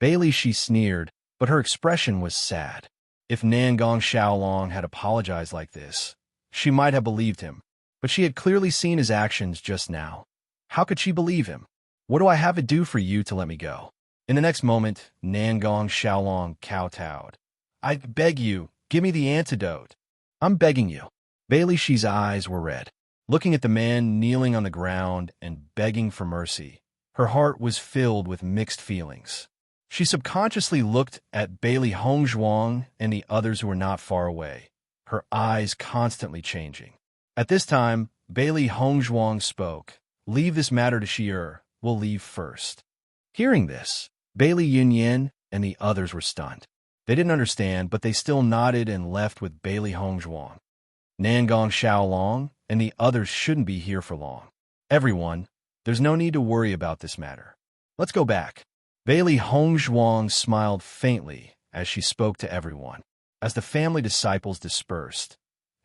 Bailey Shi sneered, but her expression was sad. If Nangong Xiaolong had apologized like this, she might have believed him, but she had clearly seen his actions just now. How could she believe him? What do I have to do for you to let me go? In the next moment, Nangong Xiaolong kowtowed. I beg you, give me the antidote. I'm begging you. Bailey Shi's eyes were red. Looking at the man kneeling on the ground and begging for mercy, her heart was filled with mixed feelings. She subconsciously looked at Bailey Hongzhuang and the others who were not far away, her eyes constantly changing. At this time, Bailey Hongzhuang spoke. Leave this matter to Shi. We'll leave first. Hearing this, Bailey Yunyan and the others were stunned. They didn't understand, but they still nodded and left with Bailey Hongzhuang. Nangong Xiaolong and the others shouldn't be here for long. Everyone, there's no need to worry about this matter. Let's go back. Bailey Hongzhuang smiled faintly as she spoke to everyone. As the family disciples dispersed,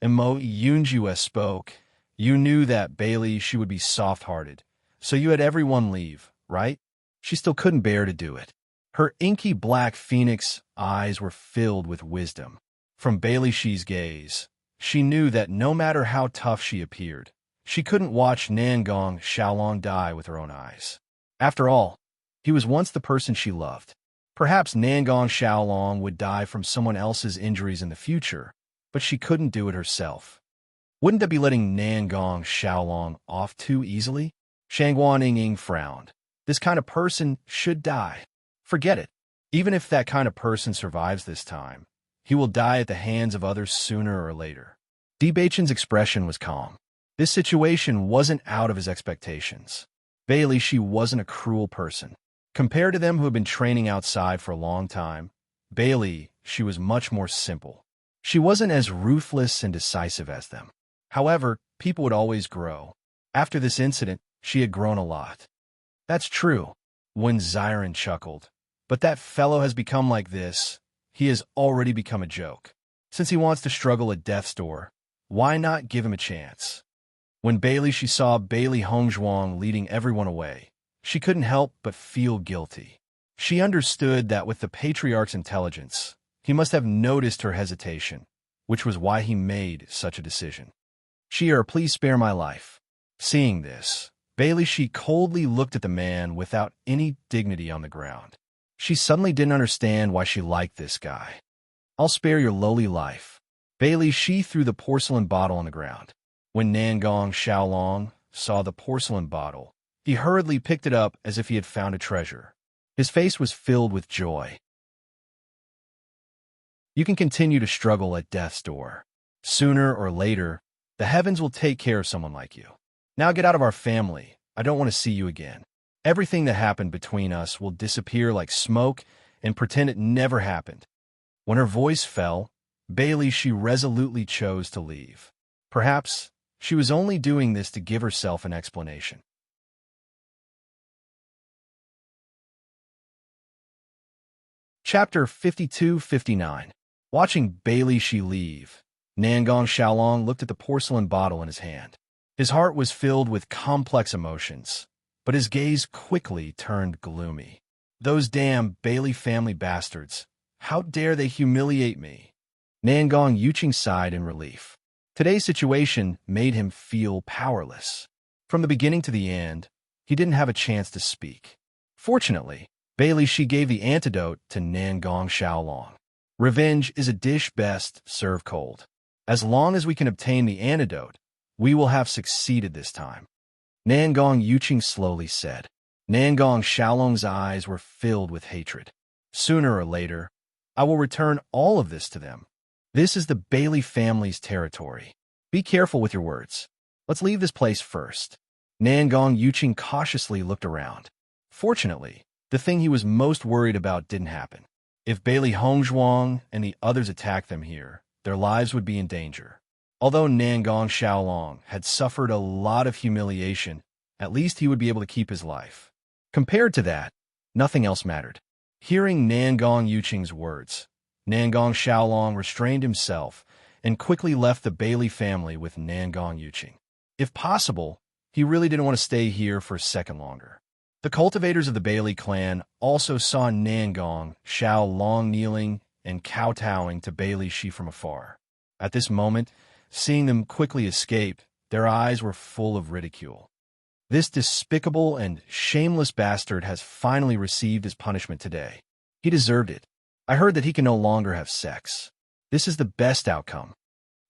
and Mo Yunjue spoke, you knew that Bailey, she would be soft-hearted, so you had everyone leave, right? She still couldn't bear to do it. Her inky black phoenix eyes were filled with wisdom. From Bailey Shi's gaze, she knew that no matter how tough she appeared, she couldn't watch Nangong Xiaolong die with her own eyes. After all, he was once the person she loved. Perhaps Nangong Xiaolong would die from someone else's injuries in the future, but she couldn't do it herself. Wouldn't that be letting Nangong Xiaolong off too easily? Shangguan Ying frowned. This kind of person should die. Forget it. Even if that kind of person survives this time, he will die at the hands of others sooner or later. Beichen's expression was calm. This situation wasn't out of his expectations. Bailey, she wasn't a cruel person. Compared to them who had been training outside for a long time, Bailey, she was much more simple. She wasn't as ruthless and decisive as them. However, people would always grow. After this incident, she had grown a lot. That's true, Wen Ziren chuckled. But that fellow has become like this. He has already become a joke. Since he wants to struggle at death's door, why not give him a chance? When Bailey, she saw Bailey Hongzhuang leading everyone away, she couldn't help but feel guilty. She understood that with the patriarch's intelligence, he must have noticed her hesitation, which was why he made such a decision. Shi, please spare my life. Seeing this, Bailey, she coldly looked at the man without any dignity on the ground. She suddenly didn't understand why she liked this guy. I'll spare your lowly life. Bailey, she threw the porcelain bottle on the ground. When Nangong Xiaolong saw the porcelain bottle, he hurriedly picked it up as if he had found a treasure. His face was filled with joy. You can continue to struggle at death's door. Sooner or later, the heavens will take care of someone like you. Now get out of our family. I don't want to see you again. Everything that happened between us will disappear like smoke and pretend it never happened. When her voice fell, Bailey, she resolutely chose to leave. Perhaps she was only doing this to give herself an explanation. Chapter 52-59. Watching Bailey, she leave, Nangong Xiaolong looked at the porcelain bottle in his hand. His heart was filled with complex emotions, but his gaze quickly turned gloomy. Those damn Bailey family bastards. How dare they humiliate me? Nangong Yuqing sighed in relief. Today's situation made him feel powerless. From the beginning to the end, he didn't have a chance to speak. Fortunately, Bailey, she gave the antidote to Nangong Xiaolong. Revenge is a dish best served cold. As long as we can obtain the antidote, we will have succeeded this time. Nangong Yuqing slowly said. Nangong Xiaolong's eyes were filled with hatred. Sooner or later, I will return all of this to them. This is the Bailey family's territory. Be careful with your words. Let's leave this place first. Nangong Yuqing cautiously looked around. Fortunately, the thing he was most worried about didn't happen. If Bailey Hongzhuang and the others attacked them here, their lives would be in danger. Although Nangong Xiaolong had suffered a lot of humiliation, at least he would be able to keep his life. Compared to that, nothing else mattered. Hearing Nangong Yuqing's words, Nangong Xiaolong restrained himself and quickly left the Bailey family with Nangong Yuqing. If possible, he really didn't want to stay here for a second longer. The cultivators of the Bailey clan also saw Nangong Xiaolong kneeling and kowtowing to Bailey Shi from afar. At this moment, seeing them quickly escape, their eyes were full of ridicule. This despicable and shameless bastard has finally received his punishment today. He deserved it. I heard that he can no longer have sex. This is the best outcome.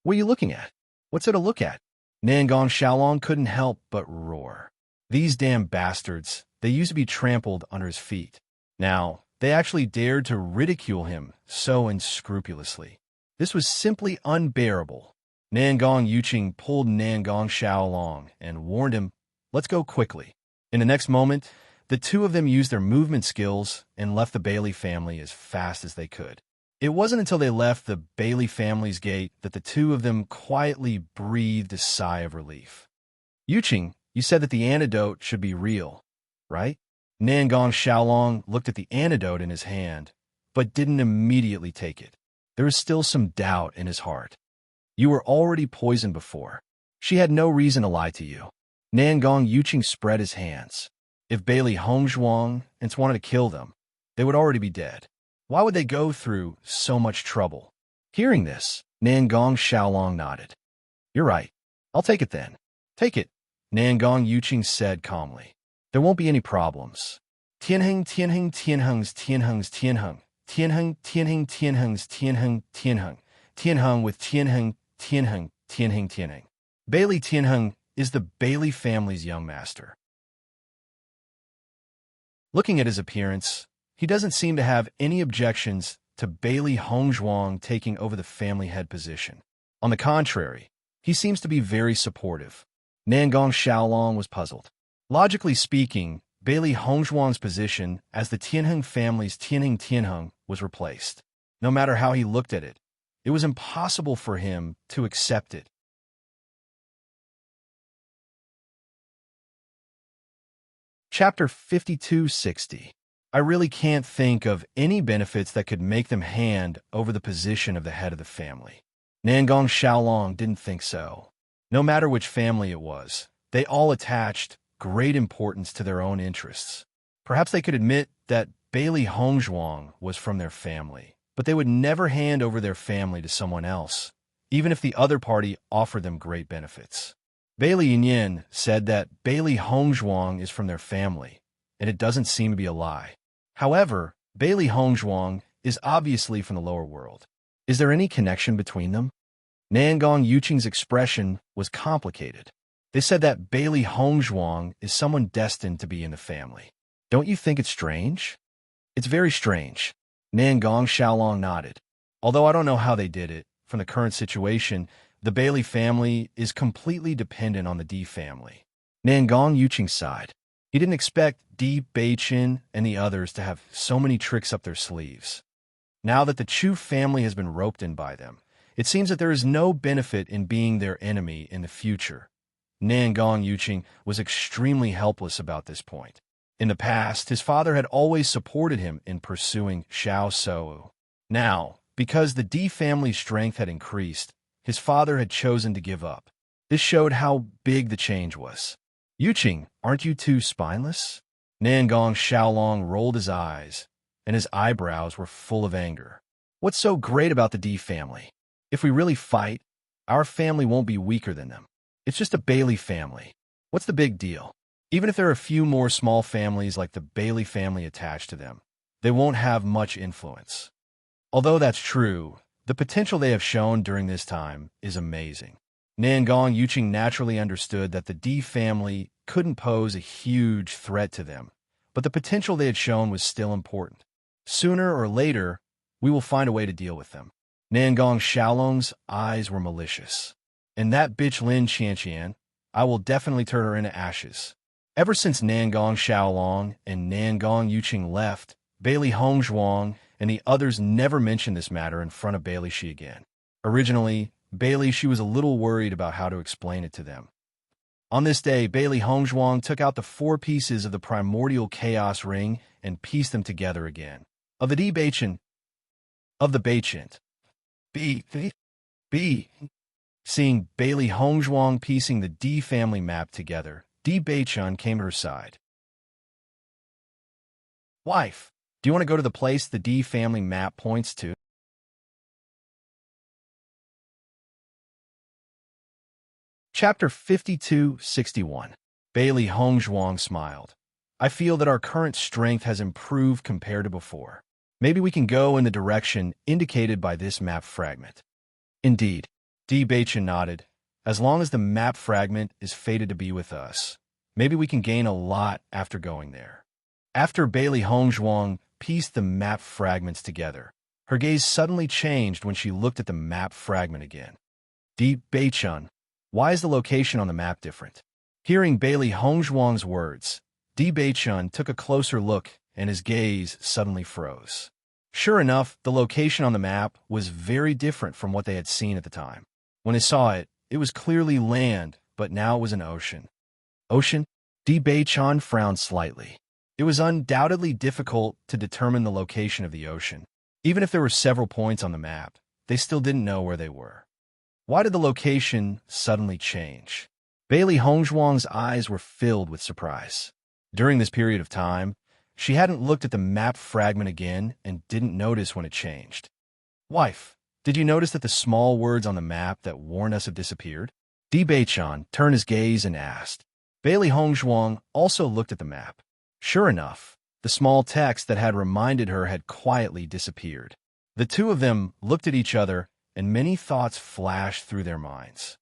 What are you looking at? What's there to look at? Nangong Xiaolong couldn't help but roar. These damn bastards, they used to be trampled under his feet. Now, they actually dared to ridicule him so unscrupulously. This was simply unbearable. Nangong Yuqing pulled Nangong Xiaolong and warned him, "Let's go quickly." In the next moment, the two of them used their movement skills and left the Bailey family as fast as they could. It wasn't until they left the Bailey family's gate that the two of them quietly breathed a sigh of relief. "Yuqing, you said that the antidote should be real, right?" Nangong Xiaolong looked at the antidote in his hand, but didn't immediately take it. There was still some doubt in his heart. "You were already poisoned before. She had no reason to lie to you." Nangong Yuqing spread his hands. If Bailey Hongzhuang wanted to kill them, they would already be dead. Why would they go through so much trouble? Hearing this, Nangong Xiaolong nodded. "You're right. I'll take it then." "Take it," Nangong Yuqing said calmly. "There won't be any problems." Tianheng, Tianheng, Tianheng's, Tianheng's, Tianheng. Tianheng, Tianheng, Tianheng's, Tianheng, Tianheng. Tianheng with Tianheng, Tianheng, Tianheng, Tianheng. Bailey Tianheng is the Bailey family's young master. Looking at his appearance, he doesn't seem to have any objections to Bailey Hongzhuang taking over the family head position. On the contrary, he seems to be very supportive. Nangong Xiaolong was puzzled. Logically speaking, Bailey Hongzhuang's position as the Tianheng family's Tianheng Tianheng was replaced. No matter how he looked at it, it was impossible for him to accept it. Chapter 5260. I really can't think of any benefits that could make them hand over the position of the head of the family. Nangong Xiaolong didn't think so. No matter which family it was, they all attached great importance to their own interests. Perhaps they could admit that Bailey Hongzhuang was from their family, but they would never hand over their family to someone else, even if the other party offered them great benefits. Bailey Yinyin said that Bailey Hongzhuang is from their family, and it doesn't seem to be a lie. However, Bailey Hongzhuang is obviously from the lower world. Is there any connection between them? Nangong Yuqing's expression was complicated. They said that Bailey Hongzhuang is someone destined to be in the family. Don't you think it's strange? It's very strange. Nangong Xiaolong nodded. Although I don't know how they did it, from the current situation, the Bailey family is completely dependent on the D family. Nangong Yuqing sighed. He didn't expect Di Beichin and the others to have so many tricks up their sleeves. Now that the Chu family has been roped in by them, it seems that there is no benefit in being their enemy in the future. Nangong Yuqing was extremely helpless about this point. In the past, his father had always supported him in pursuing Xiao Shou. Now, because the Di family's strength had increased, his father had chosen to give up. This showed how big the change was. "Yuqing, aren't you too spineless?" Nangong Xiaolong rolled his eyes, and his eyebrows were full of anger. "What's so great about the D family? If we really fight, our family won't be weaker than them. It's just a Bailey family. What's the big deal? Even if there are a few more small families like the Bailey family attached to them, they won't have much influence." Although that's true, the potential they have shown during this time is amazing. Nangong Yuqing naturally understood that the D family couldn't pose a huge threat to them, but the potential they had shown was still important. Sooner or later, we will find a way to deal with them. Nangong Xiaolong's eyes were malicious. "And that bitch Lin Qianqian, I will definitely turn her into ashes. Ever since Nangong Xiaolong and Nangong Yuqing left, Bailey Hongzhuang and the others never mentioned this matter in front of Bailey Shi again. Originally, Bailey Shi was a little worried about how to explain it to them. On this day, Bailey Hongzhuang took out the 4 pieces of the primordial chaos ring and pieced them together again. Of the Bewitching, of the Beichant. Seeing Bailey Hongzhuang piecing the D family map together, Di Beichun came to her side. Wife, do you want to go to the place the D family map points to? Chapter 52-61. Bailey Hongzhuang smiled. I feel that our current strength has improved compared to before. Maybe we can go in the direction indicated by this map fragment. Indeed, Di Beichun nodded. As long as the map fragment is fated to be with us, maybe we can gain a lot after going there. After Bailey Hongzhuang pieced the map fragments together, her gaze suddenly changed when she looked at the map fragment again. Di Beichun, why is the location on the map different? Hearing Bailey Hongzhuang's words, Di Beichun took a closer look and his gaze suddenly froze. Sure enough, the location on the map was very different from what they had seen at the time. When they saw it, it was clearly land, but now it was an ocean. Ocean? Di Beichun frowned slightly. It was undoubtedly difficult to determine the location of the ocean. Even if there were several points on the map, they still didn't know where they were. Why did the location suddenly change? Bailey Hongzhuang's eyes were filled with surprise. During this period of time, she hadn't looked at the map fragment again and didn't notice when it changed. Wife, did you notice that the small words on the map that warned us have disappeared? Di Beichun turned his gaze and asked. Bailey Hongzhuang also looked at the map. Sure enough, the small text that had reminded her had quietly disappeared. The two of them looked at each other, and many thoughts flashed through their minds.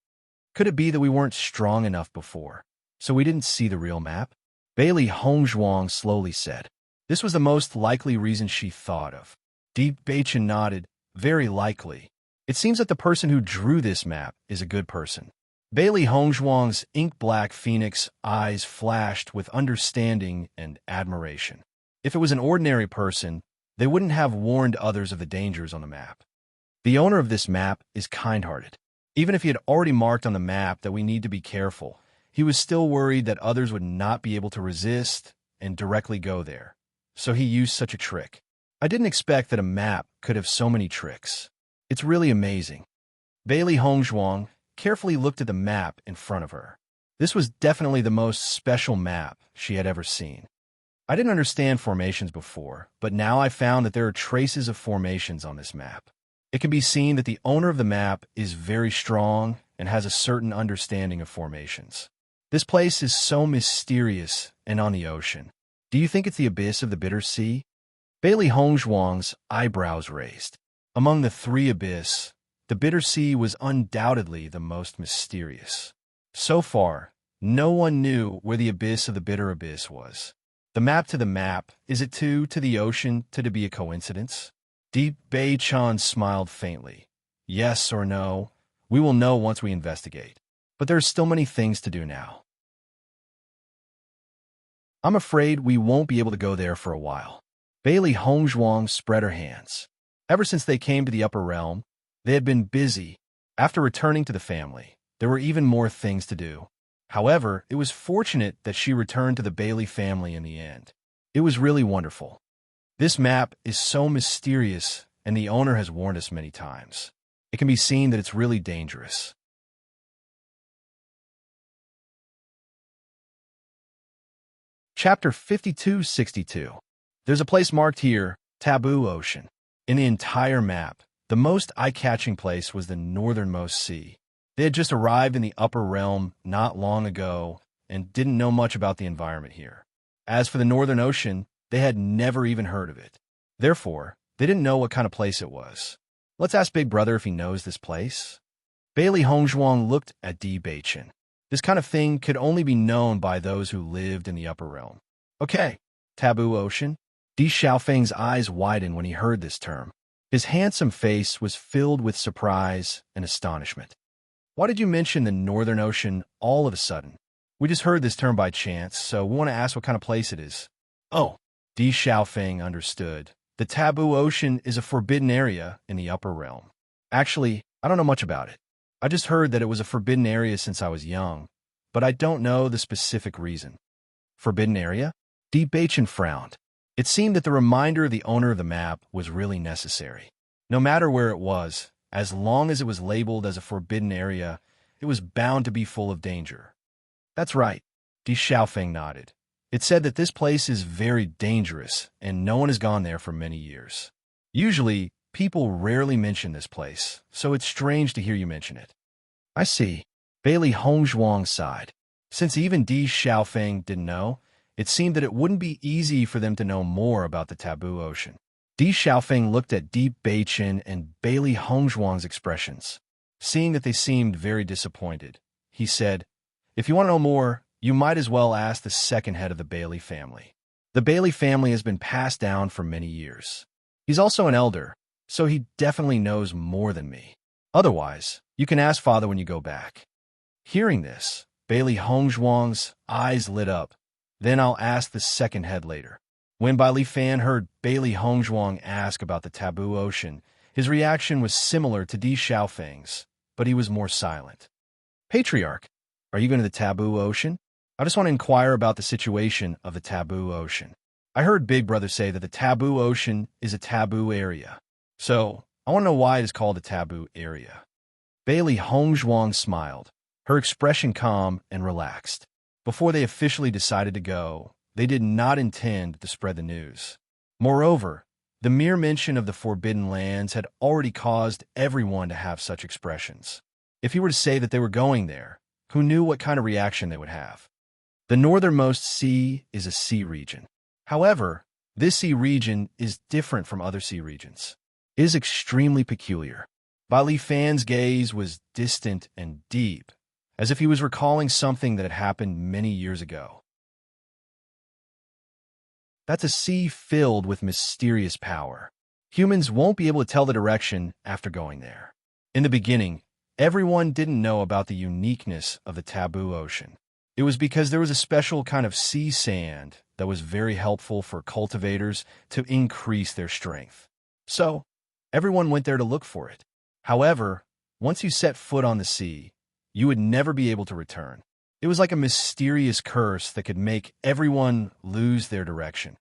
Could it be that we weren't strong enough before, so we didn't see the real map? Bailey Hongzhuang slowly said. This was the most likely reason she thought of. Di Beichun nodded. Very likely. It seems that the person who drew this map is a good person. Bailey Hongzhuang's ink-black phoenix eyes flashed with understanding and admiration. If it was an ordinary person, they wouldn't have warned others of the dangers on the map. The owner of this map is kind-hearted. Even if he had already marked on the map that we need to be careful, he was still worried that others would not be able to resist and directly go there. So he used such a trick. I didn't expect that a map could have so many tricks. It's really amazing. Bailey Hongzhuang carefully looked at the map in front of her. This was definitely the most special map she had ever seen. I didn't understand formations before, but now I found that there are traces of formations on this map. It can be seen that the owner of the map is very strong and has a certain understanding of formations. This place is so mysterious and on the ocean. Do you think it's the abyss of the Bitter Sea? Bailey Hongzhuang's eyebrows raised. Among the 3 abyss, the Bitter Sea was undoubtedly the most mysterious. So far, no one knew where the abyss of the Bitter Abyss was. The map to the map, is it to the ocean to be a coincidence? Di Beichun smiled faintly. Yes or no, we will know once we investigate. But there are still many things to do now. I'm afraid we won't be able to go there for a while. Bailey Hongzhuang spread her hands. Ever since they came to the upper realm, they had been busy. After returning to the family, there were even more things to do. However, it was fortunate that she returned to the Bailey family in the end. It was really wonderful. This map is so mysterious, and the owner has warned us many times. It can be seen that it's really dangerous. Chapter 52-62. There's a place marked here, Taboo Ocean. In the entire map, the most eye-catching place was the northernmost sea. They had just arrived in the upper realm not long ago and didn't know much about the environment here. As for the Northern Ocean, they had never even heard of it. Therefore, they didn't know what kind of place it was. Let's ask Big Brother if he knows this place. Bailey Hongzhuang looked at Di Beichun. This kind of thing could only be known by those who lived in the upper realm. Okay, Taboo Ocean. Di Xiaofeng's eyes widened when he heard this term. His handsome face was filled with surprise and astonishment. Why did you mention the Northern Ocean all of a sudden? We just heard this term by chance, so we want to ask what kind of place it is. Oh, Di Xiaofeng understood. The taboo ocean is a forbidden area in the upper realm. Actually, I don't know much about it. I just heard that it was a forbidden area since I was young, but I don't know the specific reason. Forbidden area? Di Beichen frowned. It seemed that the reminder of the owner of the map was really necessary. No matter where it was, as long as it was labeled as a forbidden area, it was bound to be full of danger. That's right, Di Xiaofeng nodded. It said that this place is very dangerous, and no one has gone there for many years. Usually, people rarely mention this place, so it's strange to hear you mention it. I see. Bailey Hongzhuang sighed. Since even Di Xiaofeng didn't know, it seemed that it wouldn't be easy for them to know more about the taboo ocean. Di Xiaofeng looked at Di Beichen and Bailey Hongzhuang's expressions. Seeing that they seemed very disappointed, he said, "If you want to know more, you might as well ask the second head of the Bailey family. The Bailey family has been passed down for many years. He's also an elder, so he definitely knows more than me. Otherwise, you can ask Father when you go back." Hearing this, Bailey Hongzhuang's eyes lit up. "Then I'll ask the second head later." When Bai Li Fan heard Bailey Hongzhuang ask about the taboo ocean, his reaction was similar to Di Xiaofeng's, but he was more silent. "Patriarch, are you going to the taboo ocean? I just want to inquire about the situation of the taboo ocean. I heard Big Brother say that the taboo ocean is a taboo area. So, I want to know why it is called a taboo area." Bailey Hongzhuang smiled, her expression calm and relaxed. Before they officially decided to go, they did not intend to spread the news. Moreover, the mere mention of the Forbidden Lands had already caused everyone to have such expressions. If he were to say that they were going there, who knew what kind of reaction they would have? The northernmost sea is a sea region. However, this sea region is different from other sea regions. It is extremely peculiar. Bai Li Fan's gaze was distant and deep, as if he was recalling something that had happened many years ago. That's a sea filled with mysterious power. Humans won't be able to tell the direction after going there. In the beginning, everyone didn't know about the uniqueness of the taboo ocean. It was because there was a special kind of sea sand that was very helpful for cultivators to increase their strength. So, everyone went there to look for it. However, once you set foot on the sea, you would never be able to return. It was like a mysterious curse that could make everyone lose their direction.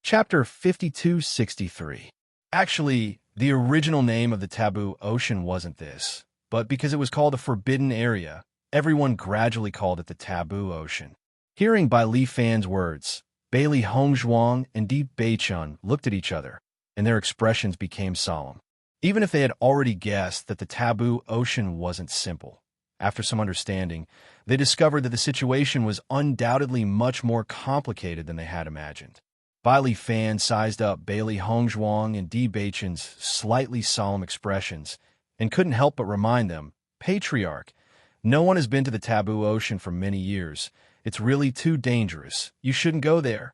Chapter 5263. Actually, the original name of the taboo ocean wasn't this, but because it was called a forbidden area, everyone gradually called it the taboo ocean. Hearing Bai Li Fan's words, Bailey Hongzhuang and Di Beichun looked at each other, and their expressions became solemn. Even if they had already guessed that the taboo ocean wasn't simple, after some understanding, they discovered that the situation was undoubtedly much more complicated than they had imagined. Bai Li Fan sized up Bailey Hongzhuang and Di Beichun's slightly solemn expressions and couldn't help but remind them, "Patriarch, no one has been to the taboo ocean for many years. It's really too dangerous. You shouldn't go there."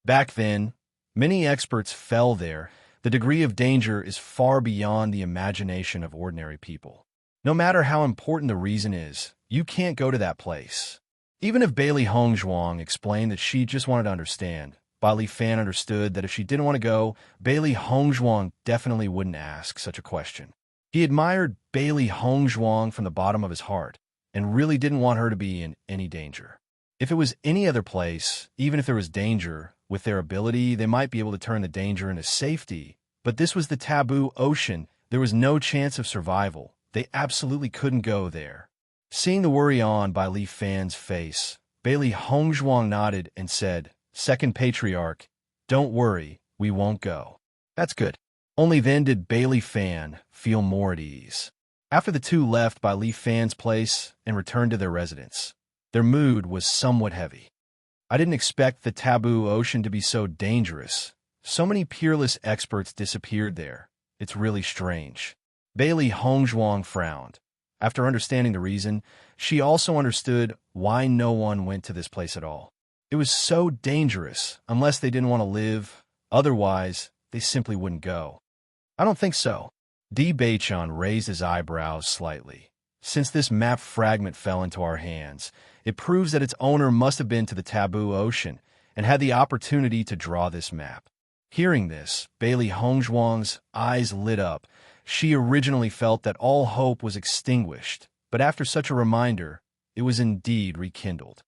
Back then, many experts fell there. The degree of danger is far beyond the imagination of ordinary people. No matter how important the reason is, you can't go to that place. Even if Bailey Hongzhuang explained that she just wanted to understand, Bai Li Fan understood that if she didn't want to go, Bailey Hongzhuang definitely wouldn't ask such a question. He admired Bailey Hongzhuang from the bottom of his heart and really didn't want her to be in any danger. If it was any other place, even if there was danger, with their ability, they might be able to turn the danger into safety. But this was the taboo ocean. There was no chance of survival. They absolutely couldn't go there. Seeing the worry on Bai Li Fan's face, Bailey Hongzhuang nodded and said, "Second Patriarch, don't worry, we won't go." "That's good." Only then did Bailey Fan feel more at ease. After the two left Bai Li Fan's place and returned to their residence, their mood was somewhat heavy. "I didn't expect the taboo ocean to be so dangerous. So many peerless experts disappeared there. It's really strange." Bailey Hongzhuang frowned. After understanding the reason, she also understood why no one went to this place at all. It was so dangerous, unless they didn't want to live. Otherwise, they simply wouldn't go. I don't think so. Di Beichon raised his eyebrows slightly. Since this map fragment fell into our hands, it proves that its owner must have been to the Taboo Ocean and had the opportunity to draw this map. Hearing this, Bailey Hongzhuang's eyes lit up. She originally felt that all hope was extinguished, but after such a reminder, it was indeed rekindled.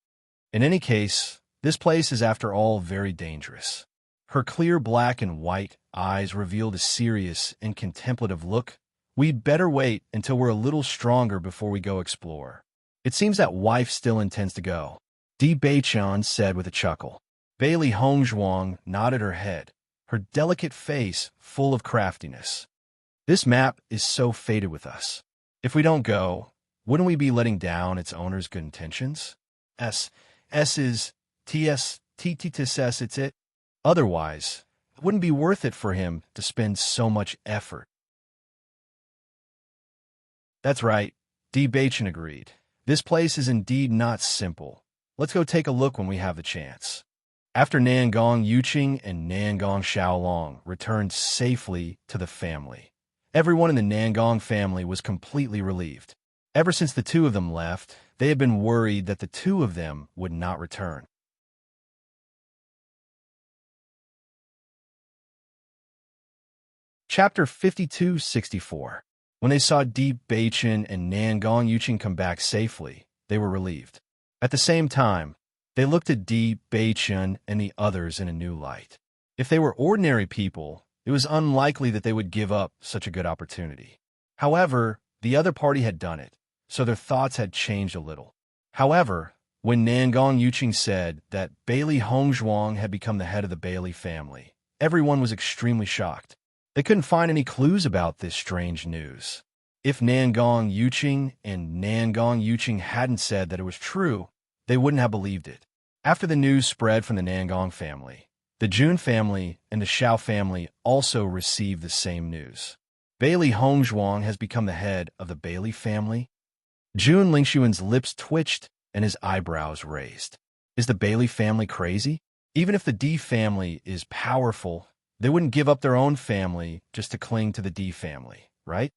In any case, this place is after all very dangerous. Her clear black and white eyes revealed a serious and contemplative look. We'd better wait until we're a little stronger before we go explore. It seems that wife still intends to go, Di Beichon said with a chuckle. Bailey Hongzhuang nodded her head, her delicate face full of craftiness. This map is so fated with us. If we don't go, wouldn't we be letting down its owner's good intentions? S is TS it's it. Otherwise, it wouldn't be worth it for him to spend so much effort. That's right, Di Beichon agreed. This place is indeed not simple. Let's go take a look when we have the chance. After Nangong Yuqing and Nangong Xiaolong returned safely to the family, everyone in the Nangong family was completely relieved. Ever since the two of them left, they had been worried that the two of them would not return. Chapter 52-64. When they saw Di Beichon and Nangong Yuqing come back safely, they were relieved. At the same time, they looked at Di Beichon and the others in a new light. If they were ordinary people, it was unlikely that they would give up such a good opportunity. However, the other party had done it, so their thoughts had changed a little. However, when Nangong Yuqing said that Bailey Hongzhuang had become the head of the Bailey family, everyone was extremely shocked. They couldn't find any clues about this strange news. If Nangong Yuqing and Nangong Yuqing hadn't said that it was true, they wouldn't have believed it. After the news spread from the Nangong family, the Jun family and the Xiao family also received the same news. Bailey Hongzhuang has become the head of the Bailey family. Jun Lingxuan's lips twitched and his eyebrows raised. Is the Bailey family crazy? Even if the Di family is powerful, they wouldn't give up their own family just to cling to the Di family, right?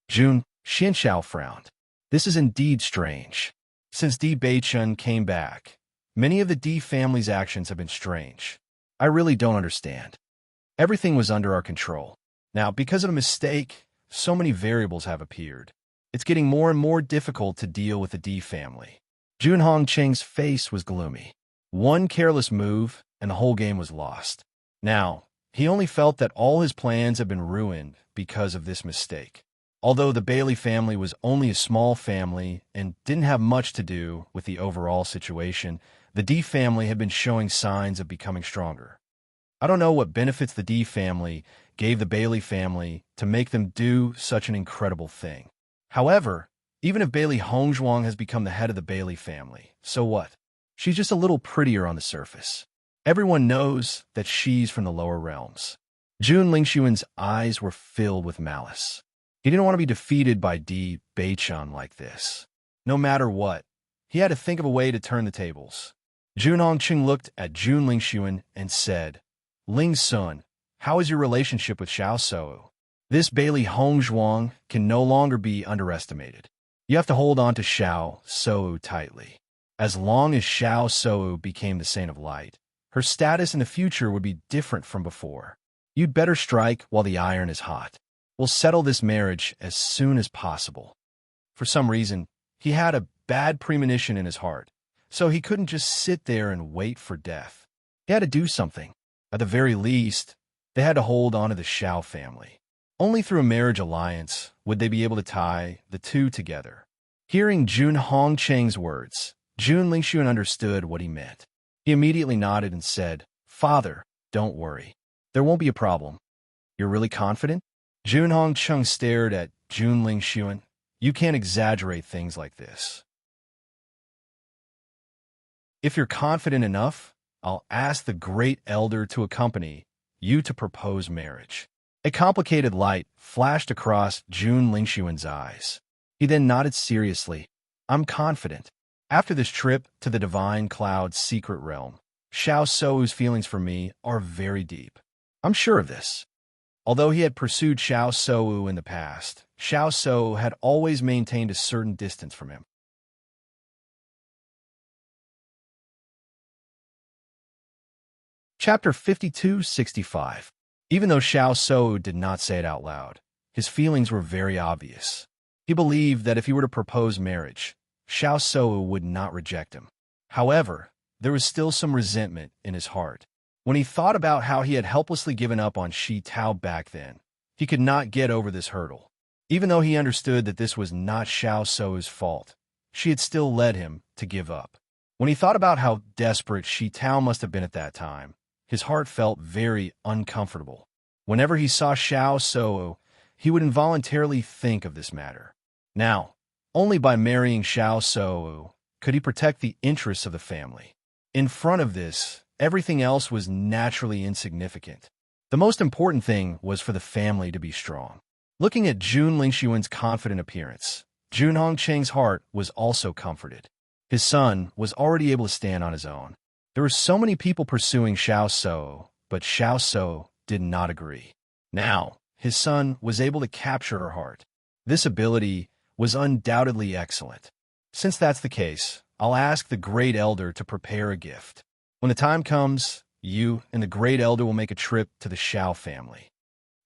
Jun Xianxiao frowned. This is indeed strange. Since Di Beichun came back, many of the Di family's actions have been strange. I really don't understand. Everything was under our control. Now, because of a mistake, so many variables have appeared. It's getting more and more difficult to deal with the Di family. Jun Hongqing's face was gloomy. One careless move, and the whole game was lost. Now, he only felt that all his plans had been ruined because of this mistake. Although the Bailey family was only a small family and didn't have much to do with the overall situation, the Di family had been showing signs of becoming stronger. I don't know what benefits the Di family gave the Bailey family to make them do such an incredible thing. However, even if Bailey Hongzhuang has become the head of the Bailey family, so what? She's just a little prettier on the surface. Everyone knows that she's from the lower realms. Jun Lingxuan's eyes were filled with malice. He didn't want to be defeated by Di Beichon like this. No matter what, he had to think of a way to turn the tables. Jun Hongqing looked at Jun Lingxuan and said, Ling Sun, how is your relationship with Xiao Sou? This Bailey Hongzhuang can no longer be underestimated. You have to hold on to Xiao Sou tightly. As long as Xiao Sou became the Saint of Light, her status in the future would be different from before. You'd better strike while the iron is hot. We'll settle this marriage as soon as possible. For some reason, he had a bad premonition in his heart, so he couldn't just sit there and wait for death. He had to do something. At the very least, they had to hold on to the Xiao family. Only through a marriage alliance would they be able to tie the two together. Hearing Jun Hongqing's words, Jun Lingxuan understood what he meant. He immediately nodded and said, Father, don't worry. There won't be a problem. You're really confident? Jun Hongqing stared at Jun Lingxuan. You can't exaggerate things like this. If you're confident enough, I'll ask the great elder to accompany you to propose marriage. A complicated light flashed across Jun Lingxuan's eyes. He then nodded seriously. I'm confident. After this trip to the Divine Cloud's secret realm, Xiao Sou's feelings for me are very deep. I'm sure of this. Although he had pursued Xiao Shou in the past, Xiao Shou had always maintained a certain distance from him. Chapter 5265. Even though Xiao Shou did not say it out loud, his feelings were very obvious. He believed that if he were to propose marriage, Xiao Shou would not reject him. However, there was still some resentment in his heart. When he thought about how he had helplessly given up on Shi Tao back then, he could not get over this hurdle. Even though he understood that this was not Xiao Shou's fault, she had still led him to give up. When he thought about how desperate Shi Tao must have been at that time, his heart felt very uncomfortable. Whenever he saw Xiao Shou, he would involuntarily think of this matter. Now, only by marrying Xiao Shou could he protect the interests of the family. In front of this, everything else was naturally insignificant. The most important thing was for the family to be strong. Looking at Jun Lingxuan's confident appearance, Jun Hongcheng's heart was also comforted. His son was already able to stand on his own. There were so many people pursuing Xiao Shou, but Xiao Shou did not agree. Now, his son was able to capture her heart. This ability was undoubtedly excellent. Since that's the case, I'll ask the Great Elder to prepare a gift. When the time comes, you and the Great Elder will make a trip to the Xiao family.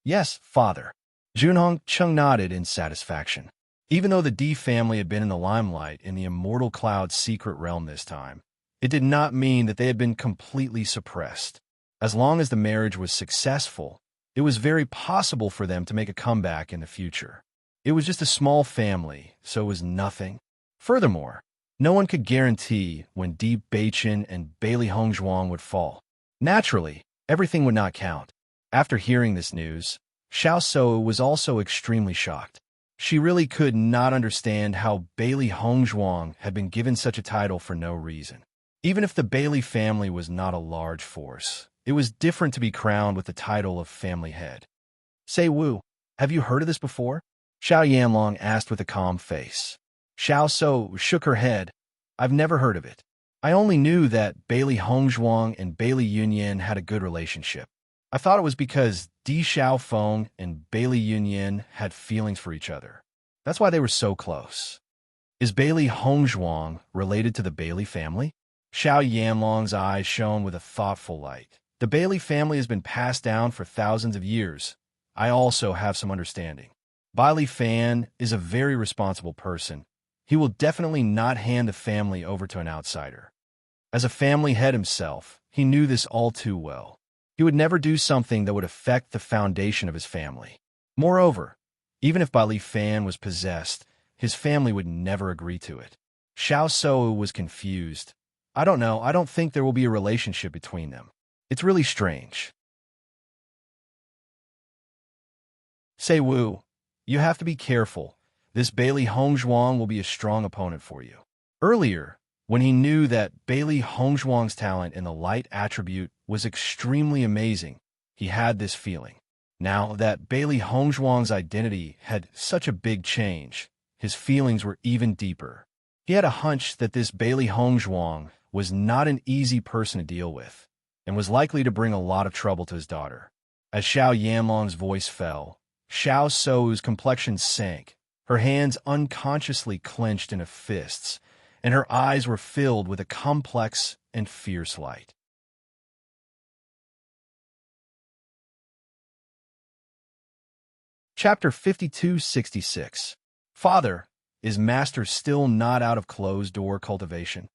Yes, father. Junhong Chung nodded in satisfaction. Even though the Di family had been in the limelight in the Immortal Cloud's secret realm this time, it did not mean that they had been completely suppressed. As long as the marriage was successful, it was very possible for them to make a comeback in the future. It was just a small family, so it was nothing. Furthermore, no one could guarantee when Di Beichen and Bailey Hongzhuang would fall. Naturally, everything would not count. After hearing this news, Xiao Shou was also extremely shocked. She really could not understand how Bailey Hongzhuang had been given such a title for no reason. Even if the Bailey family was not a large force, it was different to be crowned with the title of family head. Say Wu, have you heard of this before? Xiao Yanlong asked with a calm face. Xiao Shou shook her head. I've never heard of it. I only knew that Bailey Hongzhuang and Bailey Yunyan had a good relationship. I thought it was because Di Xiaofeng and Bailey Yunyan had feelings for each other. That's why they were so close. Is Bailey Hongzhuang related to the Bailey family? Xiao Yanlong's eyes shone with a thoughtful light. The Bailey family has been passed down for thousands of years. I also have some understanding. Bailey Fan is a very responsible person. He will definitely not hand the family over to an outsider. As a family head himself, he knew this all too well. He would never do something that would affect the foundation of his family. Moreover, even if Bailey Fan was possessed, his family would never agree to it. Xiao Shou was confused. I don't know, I don't think there will be a relationship between them. It's really strange. Say Wu, you have to be careful. This Bailey Hongzhuang will be a strong opponent for you. Earlier, when he knew that Bailey Hongzhuang's talent in the light attribute was extremely amazing, he had this feeling. Now that Bailey Hongzhuang's identity had such a big change, his feelings were even deeper. He had a hunch that this Bailey Hongzhuang was not an easy person to deal with, and was likely to bring a lot of trouble to his daughter. As Xiao Yanlong's voice fell, Xiao Shou's complexion sank. Her hands unconsciously clenched into fists, and her eyes were filled with a complex and fierce light. Chapter 5266. Father, is Master still not out of closed-door cultivation?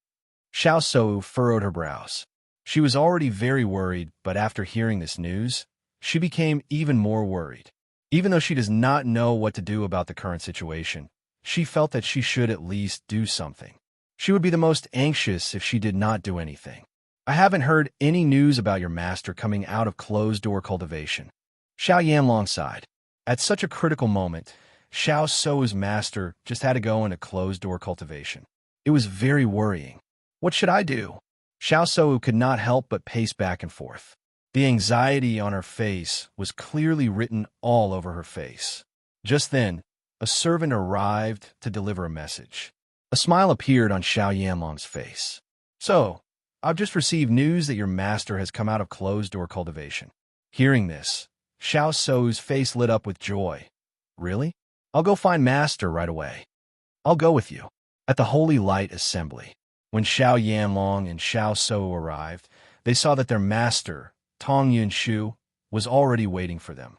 Xiao Shou furrowed her brows. She was already very worried, but after hearing this news, she became even more worried. Even though she does not know what to do about the current situation, she felt that she should at least do something. She would be the most anxious if she did not do anything. I haven't heard any news about your master coming out of closed-door cultivation. Xiao Yanlong sighed. At such a critical moment, Xiao Shou's master just had to go into closed-door cultivation. It was very worrying. What should I do? Xiao Shou could not help but pace back and forth. The anxiety on her face was clearly written all over her face. Just then, a servant arrived to deliver a message. A smile appeared on Xiao Yanlong's face. So, I've just received news that your master has come out of closed-door cultivation. Hearing this, Xiao Sou's face lit up with joy. Really? I'll go find Master right away. I'll go with you. At the Holy Light Assembly, when Xiao Yanlong and Xiao Sou arrived, they saw that their master, Tong Yunshu, was already waiting for them.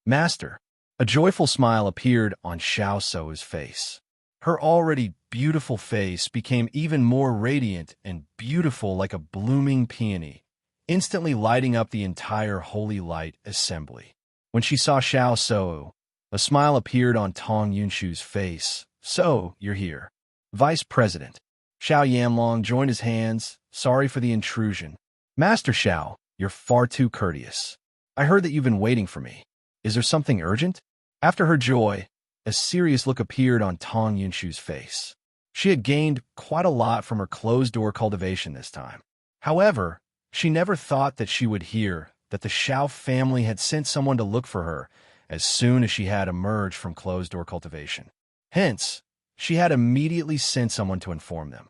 Master. A joyful smile appeared on Xiao Sou's face. Her already beautiful face became even more radiant and beautiful like a blooming peony, instantly lighting up the entire Holy Light Assembly. When she saw Xiao Sou, a smile appeared on Tong Yunshu's face. So, you're here. Vice President. Xiao Yanlong joined his hands. Sorry for the intrusion. Master Xiao, you're far too courteous. I heard that you've been waiting for me. Is there something urgent? After her joy, a serious look appeared on Tong Yunshu's face. She had gained quite a lot from her closed-door cultivation this time. However, she never thought that she would hear that the Xiao family had sent someone to look for her as soon as she had emerged from closed-door cultivation. Hence, she had immediately sent someone to inform them.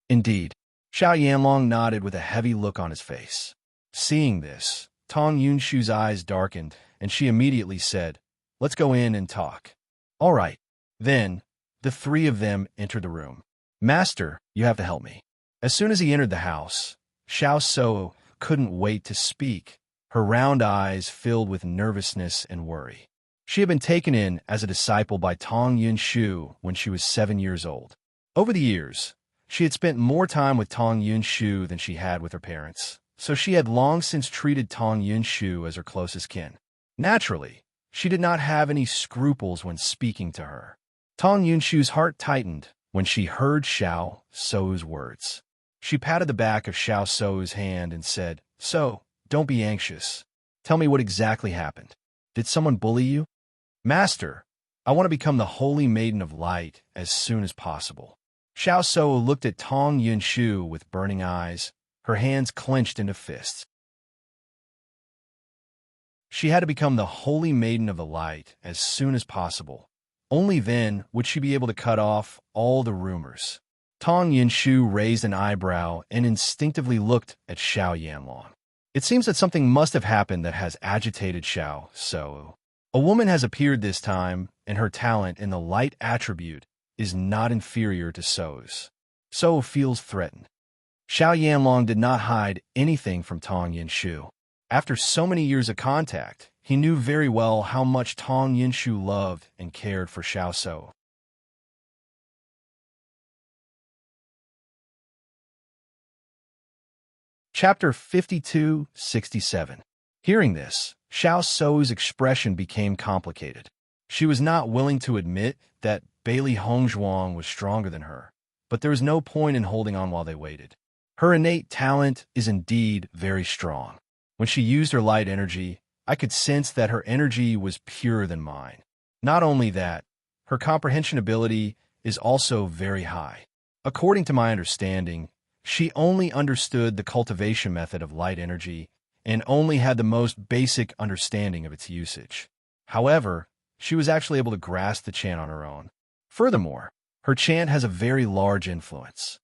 Indeed, Xiao Yanlong nodded with a heavy look on his face. Seeing this, Tong Yunshu's eyes darkened, and she immediately said, "Let's go in and talk." All right. Then, the three of them entered the room. Master, you have to help me. As soon as he entered the house, Xiao Sou couldn't wait to speak, her round eyes filled with nervousness and worry. She had been taken in as a disciple by Tong Yunshu when she was 7 years old. Over the years, she had spent more time with Tong Yunshu than she had with her parents, so she had long since treated Tong Yunshu as her closest kin. Naturally, she did not have any scruples when speaking to her. Tong Yunshu's heart tightened when she heard Xiao Sou's words. She patted the back of Xiao Sou's hand and said, "So, don't be anxious. Tell me what exactly happened. Did someone bully you?" Master, I want to become the Holy Maiden of Light as soon as possible. Xiao Sou looked at Tong Yunshu with burning eyes, her hands clenched into fists. She had to become the Holy Maiden of the Light as soon as possible. Only then would she be able to cut off all the rumors. Tong Yunshu raised an eyebrow and instinctively looked at Xiao Yanlong. It seems that something must have happened that has agitated Xiao Sou. A woman has appeared this time, and her talent in the light attribute is not inferior to Sou's. Sou feels threatened. Xiao Yanlong did not hide anything from Tong Yunshu. After so many years of contact, he knew very well how much Tong Yunshu loved and cared for Xiao Sou. Chapter 52-67. Hearing this, Xiao Sou's expression became complicated. She was not willing to admit that Bailey Hongzhuang was stronger than her, but there was no point in holding on while they waited. Her innate talent is indeed very strong. When she used her light energy, I could sense that her energy was purer than mine. Not only that, her comprehension ability is also very high. According to my understanding, she only understood the cultivation method of light energy and only had the most basic understanding of its usage. However, she was actually able to grasp the chant on her own. Furthermore, her chant has a very large influence.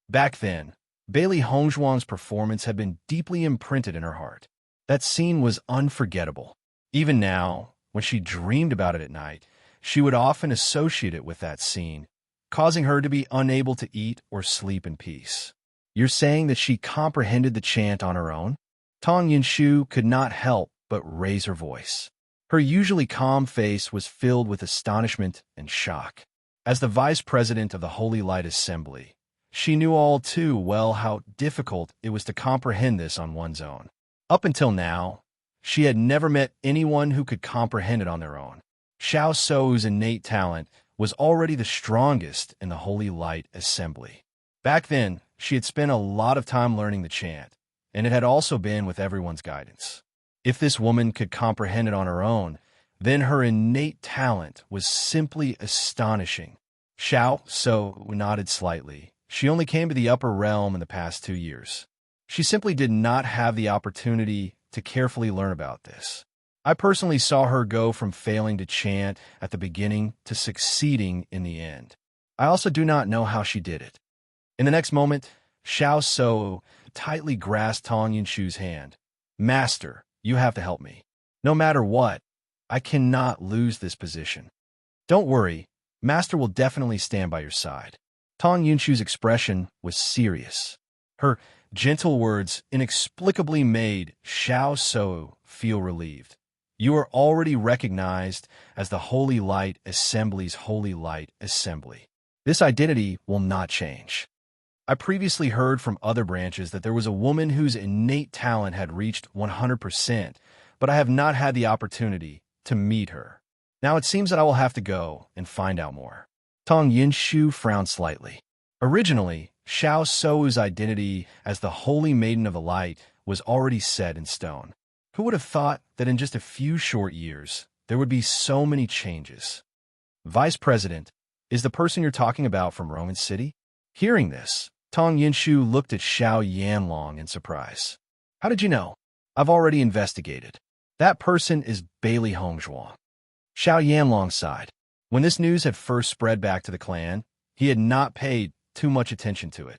Back then, Bailey Hongzhuang's performance had been deeply imprinted in her heart. That scene was unforgettable. Even now, when she dreamed about it at night, she would often associate it with that scene, causing her to be unable to eat or sleep in peace. You're saying that she comprehended the chant on her own? Tong Yunshu could not help but raise her voice. Her usually calm face was filled with astonishment and shock. As the vice president of the Holy Light Assembly, she knew all too well how difficult it was to comprehend this on one's own. Up until now, she had never met anyone who could comprehend it on their own. Xiao Sou's innate talent was already the strongest in the Holy Light Assembly. Back then, she had spent a lot of time learning the chant, and it had also been with everyone's guidance. If this woman could comprehend it on her own, then her innate talent was simply astonishing. Xiao Sou nodded slightly. She only came to the upper realm in the past 2 years. She simply did not have the opportunity to carefully learn about this. I personally saw her go from failing to chant at the beginning to succeeding in the end. I also do not know how she did it. In the next moment, Xiao Sou tightly grasped Tong Yunshu's hand. Master, you have to help me. No matter what, I cannot lose this position. Don't worry, Master will definitely stand by your side. Tong Yunshu's expression was serious. Her gentle words inexplicably made Xiao Shou feel relieved. You are already recognized as the Holy Light Assembly's Holy Light Assembly. This identity will not change. I previously heard from other branches that there was a woman whose innate talent had reached 100%, but I have not had the opportunity to meet her. Now it seems that I will have to go and find out more. Tong Yunshu frowned slightly. Originally, Xiao Shou's identity as the Holy Maiden of the Light was already set in stone. Who would have thought that in just a few short years, there would be so many changes? Vice President is the person you're talking about from Romance City? Hearing this, Tong Yunshu looked at Xiao Yanlong in surprise. How did you know? I've already investigated. That person is Bailey Hongzhuang. Xiao Yanlong sighed. When this news had first spread back to the clan, he had not paid too much attention to it.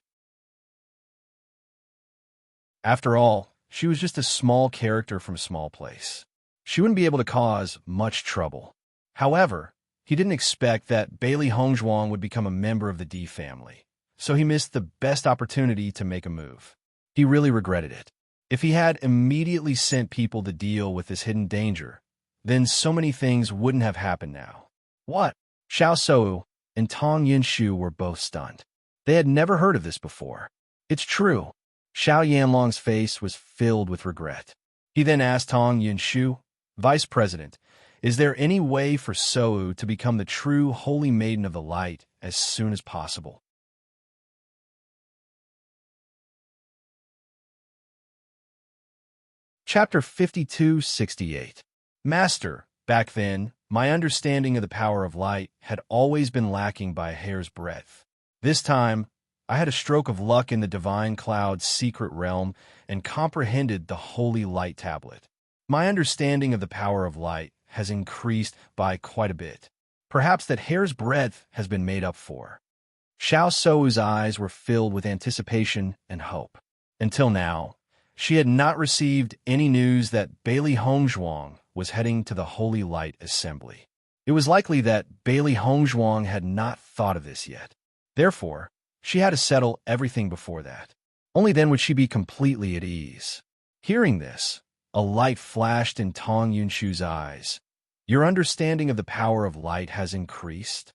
After all, she was just a small character from a small place. She wouldn't be able to cause much trouble. However, he didn't expect that Bailey Hongzhuang would become a member of the D family, so he missed the best opportunity to make a move. He really regretted it. If he had immediately sent people to deal with this hidden danger, then so many things wouldn't have happened now. What? Xiao Shou and Tong Yunshu were both stunned. They had never heard of this before. It's true. Xiao Yanlong's face was filled with regret. He then asked Tong Yunshu, Vice President, is there any way for Shou to become the true Holy Maiden of the Light as soon as possible? Chapter 5268. Master, back then, my understanding of the power of light had always been lacking by a hair's breadth. This time, I had a stroke of luck in the Divine Cloud's secret realm and comprehended the Holy Light Tablet. My understanding of the power of light has increased by quite a bit. Perhaps that hair's breadth has been made up for. Xiao Shou's eyes were filled with anticipation and hope. Until now, she had not received any news that Bailey Hongzhuang was heading to the Holy Light Assembly. It was likely that Bailey Hongzhuang had not thought of this yet. Therefore, she had to settle everything before that. Only then would she be completely at ease. Hearing this, a light flashed in Tong Yunshu's eyes. Your understanding of the power of light has increased?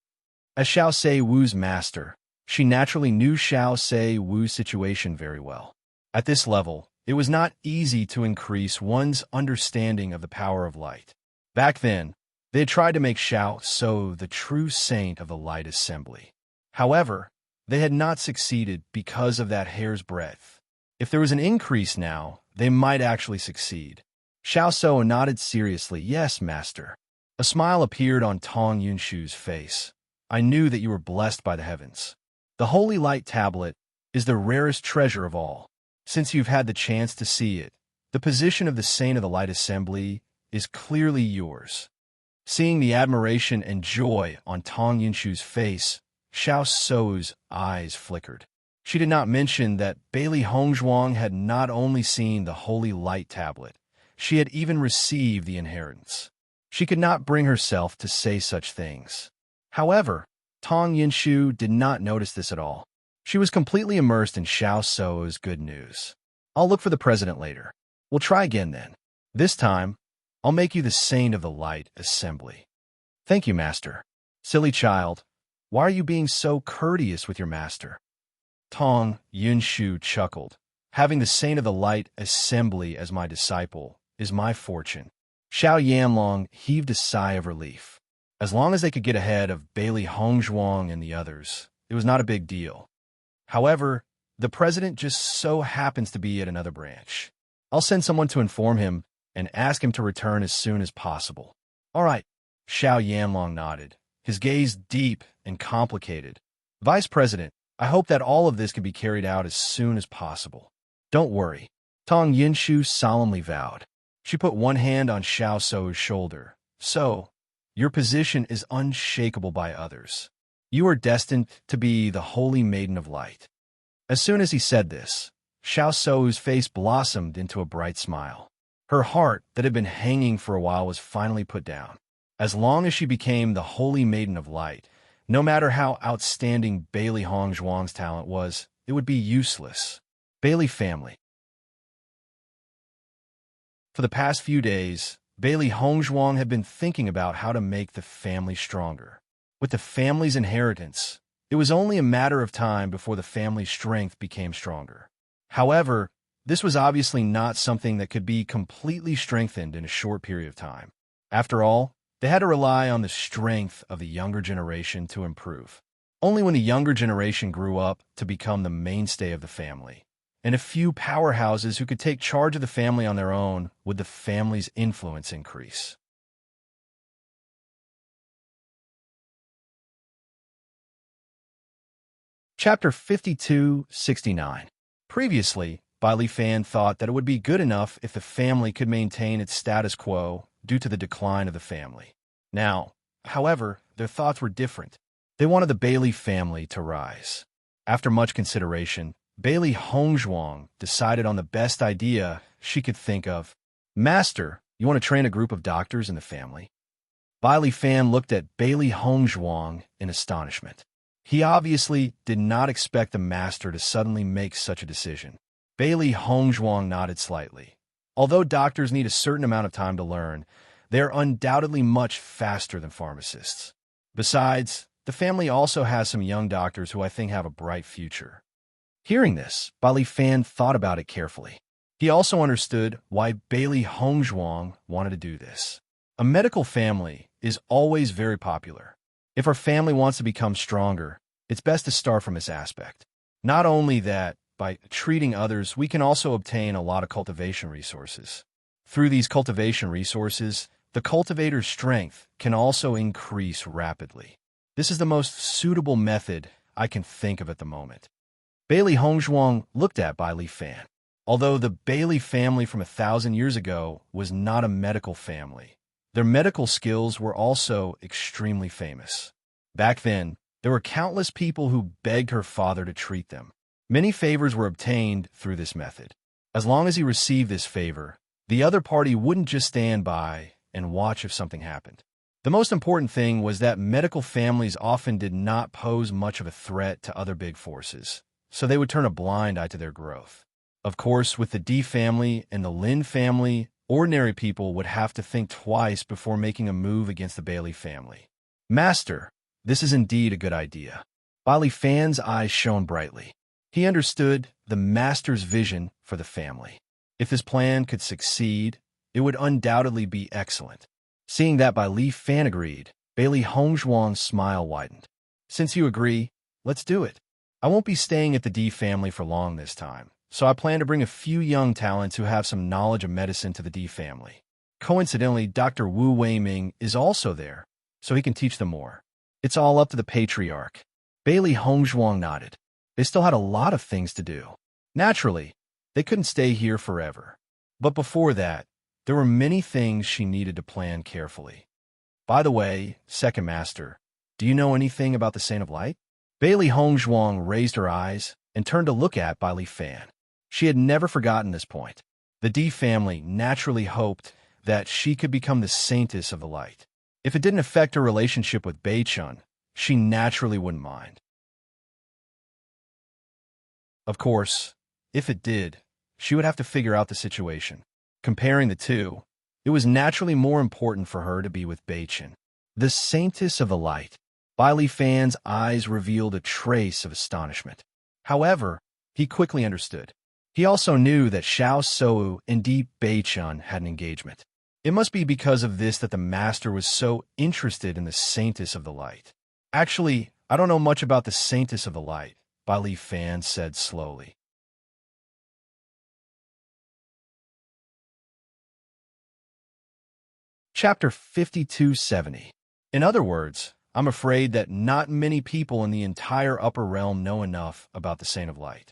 As Xiao Se Wu's master, she naturally knew Xiao Se Wu's situation very well. At this level, it was not easy to increase one's understanding of the power of light. Back then, they had tried to make Xiao Shou the true saint of the Light Assembly. However, they had not succeeded because of that hair's breadth. If there was an increase now, they might actually succeed. Xiao Shou nodded seriously, yes, master. A smile appeared on Tong Yunshu's face. I knew that you were blessed by the heavens. The Holy Light Tablet is the rarest treasure of all. Since you've had the chance to see it, the position of the Saint of the Light Assembly is clearly yours. Seeing the admiration and joy on Tong Yunshu's face, Xiao Shou's eyes flickered. She did not mention that Bailey Hongzhuang had not only seen the Holy Light Tablet, she had even received the inheritance. She could not bring herself to say such things. However, Tong Yunshu did not notice this at all. She was completely immersed in Xiao Shou's good news. I'll look for the president later. We'll try again then. This time, I'll make you the Saint of the Light Assembly. Thank you, Master. Silly child, why are you being so courteous with your master? Tong Yunshu chuckled. Having the Saint of the Light Assembly as my disciple is my fortune. Xiao Yanlong heaved a sigh of relief. As long as they could get ahead of Bailey Hongzhuang and the others, it was not a big deal. However, the president just so happens to be at another branch. I'll send someone to inform him and ask him to return as soon as possible. All right, Xiao Yanlong nodded, his gaze deep and complicated. Vice President, I hope that all of this can be carried out as soon as possible. Don't worry. Tong Yunshu solemnly vowed. She put one hand on Xiao Shou's shoulder. So, your position is unshakable by others. You are destined to be the Holy Maiden of Light. As soon as he said this, Xiao Shou's face blossomed into a bright smile. Her heart, that had been hanging for a while, was finally put down. As long as she became the Holy Maiden of Light, no matter how outstanding Bailey Hongzhuang's talent was, it would be useless. Bailey family. For the past few days, Bailey Hongzhuang had been thinking about how to make the family stronger. With the family's inheritance, it was only a matter of time before the family's strength became stronger. However, this was obviously not something that could be completely strengthened in a short period of time. After all, they had to rely on the strength of the younger generation to improve. Only when the younger generation grew up to become the mainstay of the family, and a few powerhouses who could take charge of the family on their own, would the family's influence increase. Chapter 5269. Previously, Bai Li Fan thought that it would be good enough if the family could maintain its status quo due to the decline of the family. Now, however, their thoughts were different. They wanted the Bailey family to rise. After much consideration, Bailey Hongzhuang decided on the best idea she could think of. Master, you want to train a group of doctors in the family? Bai Li Fan looked at Bailey Hongzhuang in astonishment. He obviously did not expect the master to suddenly make such a decision. Bailey Hongzhuang nodded slightly. Although doctors need a certain amount of time to learn, they are undoubtedly much faster than pharmacists. Besides, the family also has some young doctors who I think have a bright future. Hearing this, Bai Li Fan thought about it carefully. He also understood why Bailey Hongzhuang wanted to do this. A medical family is always very popular. If our family wants to become stronger, it's best to start from this aspect. Not only that, by treating others, we can also obtain a lot of cultivation resources. Through these cultivation resources, the cultivator's strength can also increase rapidly. This is the most suitable method I can think of at the moment. Bailey Hongzhuang looked at Bai Li Fan. Although the Bailey family from 1,000 years ago was not a medical family, their medical skills were also extremely famous. Back then, there were countless people who begged her father to treat them. Many favors were obtained through this method. As long as he received this favor, the other party wouldn't just stand by and watch if something happened. The most important thing was that medical families often did not pose much of a threat to other big forces, so they would turn a blind eye to their growth. Of course, with the D family and the Lin family, ordinary people would have to think twice before making a move against the Bailey family. Master, this is indeed a good idea. Bai Li Fan's eyes shone brightly. He understood the master's vision for the family. If this plan could succeed, it would undoubtedly be excellent. Seeing that Bai Li Fan agreed, Bailey Hongzhuang's smile widened. Since you agree, let's do it. I won't be staying at the D family for long this time, so I plan to bring a few young talents who have some knowledge of medicine to the D family. Coincidentally, Dr. Wu Weiming is also there, so he can teach them more. It's all up to the patriarch. Bailey Hongzhuang nodded. They still had a lot of things to do. Naturally, they couldn't stay here forever. But before that, there were many things she needed to plan carefully. By the way, Second Master, do you know anything about the Saint of Light? Bailey Hongzhuang raised her eyes and turned to look at Bai Li Fan. She had never forgotten this point. The D family naturally hoped that she could become the Saintess of the Light. If it didn't affect her relationship with Bei Chun, she naturally wouldn't mind. Of course, if it did, she would have to figure out the situation. Comparing the two, it was naturally more important for her to be with Bei Chun, the Saintess of the Light. Bai Li Fan's eyes revealed a trace of astonishment. However, he quickly understood. He also knew that Xiao Sou and Di Bei Chun had an engagement. It must be because of this that the master was so interested in the Saintess of the Light. Actually, I don't know much about the Saintess of the Light, Bai Li Fan said slowly. Chapter 5270. In other words, I'm afraid that not many people in the entire upper realm know enough about the Saint of Light.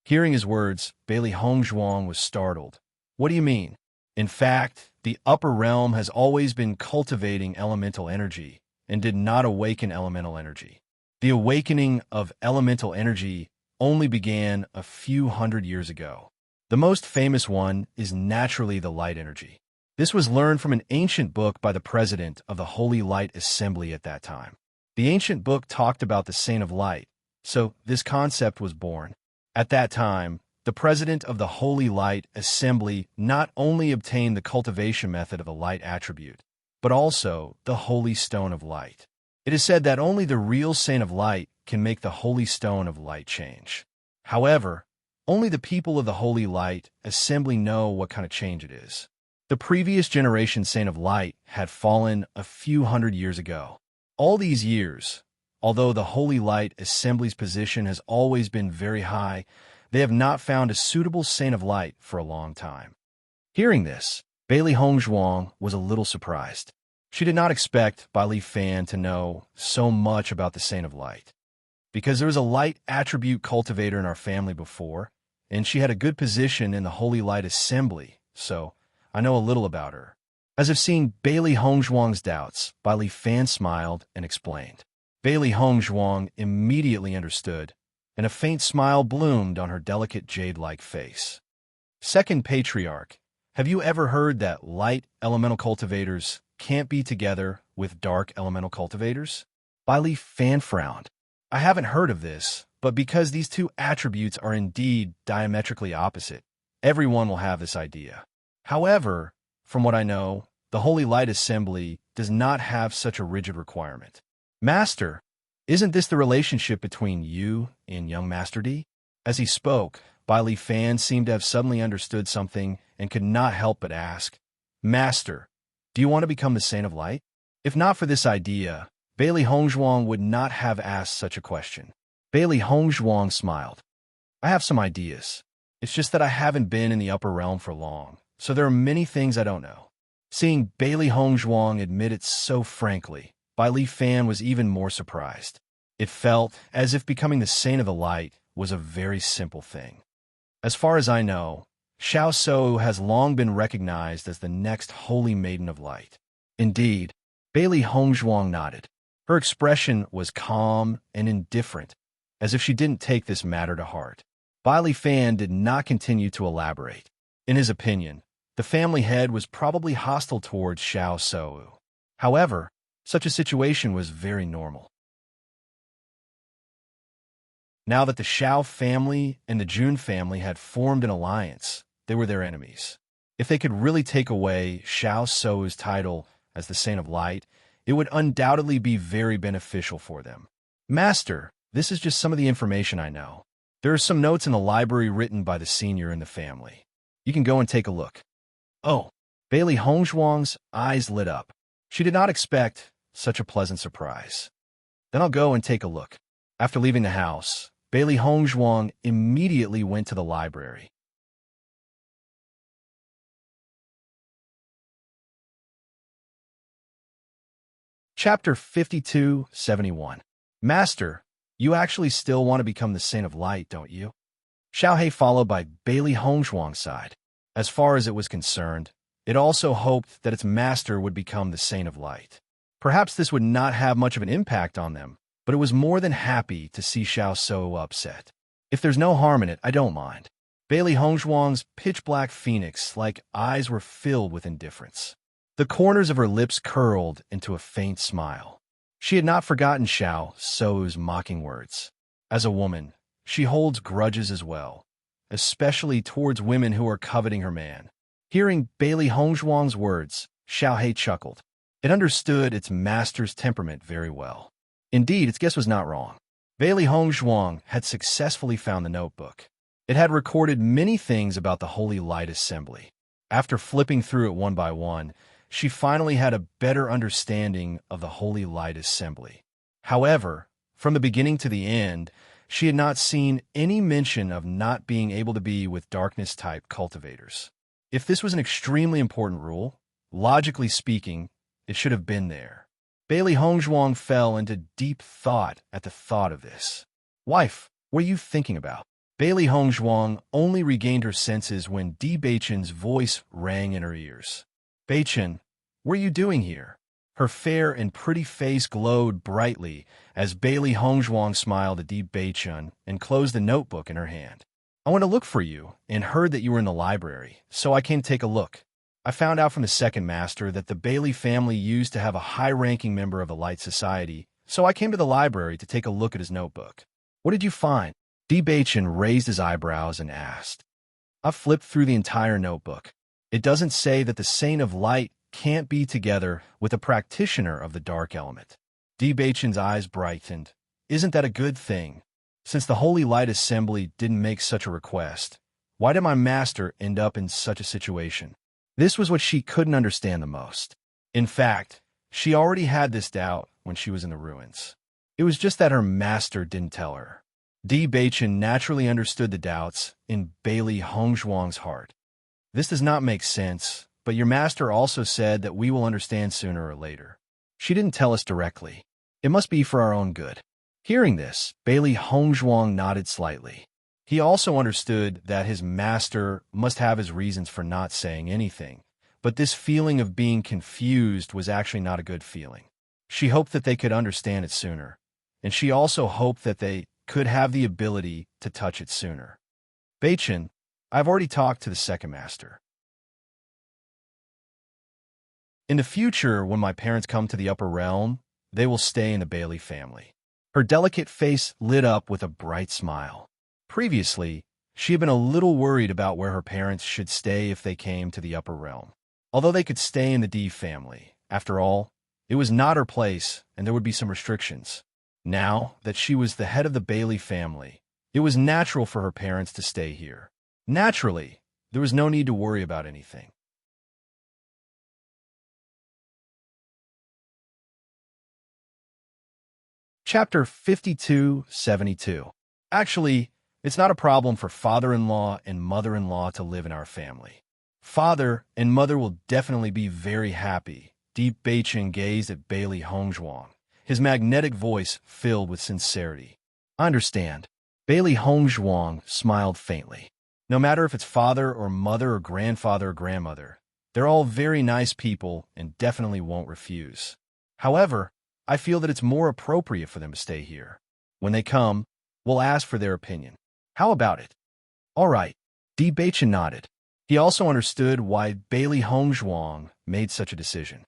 Hearing his words, Bailey Hongzhuang was startled. What do you mean? In fact, the upper realm has always been cultivating elemental energy and did not awaken elemental energy. The awakening of elemental energy only began a few hundred years ago. The most famous one is naturally the light energy. This was learned from an ancient book by the president of the Holy Light Assembly at that time. The ancient book talked about the Saint of Light, so this concept was born. At that time, the president of the Holy Light Assembly not only obtained the cultivation method of the light attribute, but also the Holy Stone of Light. It is said that only the real Saint of Light can make the Holy Stone of Light change. However, only the people of the Holy Light Assembly know what kind of change it is. The previous generation Saint of Light had fallen a few hundred years ago. All these years, although the Holy Light Assembly's position has always been very high, they have not found a suitable Saint of Light for a long time. Hearing this, Bailey Hongzhuang was a little surprised. She did not expect Bai Li Fan to know so much about the Saint of Light. Because there was a light attribute cultivator in our family before, and she had a good position in the Holy Light Assembly, so I know a little about her. As if seeing Bailey Hongzhuang's doubts, Bai Li Fan smiled and explained. Bailey Hongzhuang immediately understood, and a faint smile bloomed on her delicate jade-like face. Second Patriarch, have you ever heard that light elemental cultivators can't be together with dark elemental cultivators? Bai Li Fan frowned. I haven't heard of this, but because these two attributes are indeed diametrically opposite, everyone will have this idea. However, from what I know, the Holy Light Assembly does not have such a rigid requirement. Master, isn't this the relationship between you and young Master D? As he spoke, Bai Li Fan seemed to have suddenly understood something and could not help but ask, Master, do you want to become the Saint of Light? If not for this idea, Bailey Hongzhuang would not have asked such a question. Bailey Hongzhuang smiled. I have some ideas. It's just that I haven't been in the upper realm for long, so there are many things I don't know. Seeing Bailey Hongzhuang admit it so frankly, Bai Li Fan was even more surprised. It felt as if becoming the Saint of the Light was a very simple thing. As far as I know, Xiao Shou has long been recognized as the next Holy Maiden of Light. Indeed, Bailey Hongzhuang nodded. Her expression was calm and indifferent, as if she didn't take this matter to heart. Bai Li Fan did not continue to elaborate. In his opinion, the family head was probably hostile towards Xiao Shou. However, such a situation was very normal. Now that the Xiao family and the Jun family had formed an alliance, they were their enemies. If they could really take away Xiao Shou's title as the Saint of Light, it would undoubtedly be very beneficial for them. Master, this is just some of the information I know. There are some notes in the library written by the senior in the family. You can go and take a look. Oh, Bailey Hongzhuang's eyes lit up. She did not expect such a pleasant surprise. Then I'll go and take a look. After leaving the house, Bailey Hongzhuang immediately went to the library. Chapter 5271. Master, you actually still want to become the Saint of Light, don't you? Xiao He followed by Bailey Hongzhuang sighed. As far as it was concerned, it also hoped that its master would become the Saint of Light. Perhaps this would not have much of an impact on them, but it was more than happy to see Xiao Shou upset. If there's no harm in it, I don't mind. Bailey Hongzhuang's pitch-black phoenix-like eyes were filled with indifference. The corners of her lips curled into a faint smile. She had not forgotten Xiao Shou's mocking words. As a woman, she holds grudges as well, especially towards women who are coveting her man. Hearing Bailey Hongzhuang's words, Xiao He chuckled. It understood its master's temperament very well. Indeed, its guess was not wrong. Bailey Hongzhuang had successfully found the notebook. It had recorded many things about the Holy Light Assembly. After flipping through it one by one, she finally had a better understanding of the Holy Light Assembly. However, from the beginning to the end, she had not seen any mention of not being able to be with darkness-type cultivators. If this was an extremely important rule, logically speaking, it should have been there. Bailey Hongzhuang fell into deep thought at the thought of this. Wife, what are you thinking about? Bailey Hongzhuang only regained her senses when Di Beichen's voice rang in her ears. Beichen, what are you doing here? Her fair and pretty face glowed brightly as Bailey Hongzhuang smiled at Di Beichen and closed the notebook in her hand. I went to look for you and heard that you were in the library, so I came to take a look. I found out from the second master that the Bailey family used to have a high-ranking member of the Light Society, so I came to the library to take a look at his notebook. What did you find? Bewitching raised his eyebrows and asked. I flipped through the entire notebook. It doesn't say that the Saint of Light can't be together with a practitioner of the dark element. Bewitching's eyes brightened. Isn't that a good thing? Since the Holy Light Assembly didn't make such a request, why did my master end up in such a situation? This was what she couldn't understand the most. In fact, she already had this doubt when she was in the ruins. It was just that her master didn't tell her. Bewitching naturally understood the doubts in Bailey Hongzhuang's heart. This does not make sense, but your master also said that we will understand sooner or later. She didn't tell us directly. It must be for our own good. Hearing this, Bailey Hongzhuang nodded slightly. He also understood that his master must have his reasons for not saying anything, but this feeling of being confused was actually not a good feeling. She hoped that they could understand it sooner, and she also hoped that they could have the ability to touch it sooner. Beichin, I've already talked to the second master. In the future, when my parents come to the upper realm, they will stay in the Bailey family. Her delicate face lit up with a bright smile. Previously, she had been a little worried about where her parents should stay if they came to the upper realm. Although they could stay in the D family, after all, it was not her place and there would be some restrictions. Now that she was the head of the Bailey family, it was natural for her parents to stay here. Naturally, there was no need to worry about anything. Chapter 5272. Actually, it's not a problem for father-in-law and mother-in-law to live in our family. Father and mother will definitely be very happy. Deep Beichin gazed at Bailey Hongzhuang, his magnetic voice filled with sincerity. I understand. Bailey Hongzhuang smiled faintly. No matter if it's father or mother or grandfather or grandmother, they're all very nice people and definitely won't refuse. However, I feel that it's more appropriate for them to stay here. When they come, we'll ask for their opinion. How about it? All right. Di Beichin nodded. He also understood why Bailey Hongzhuang made such a decision.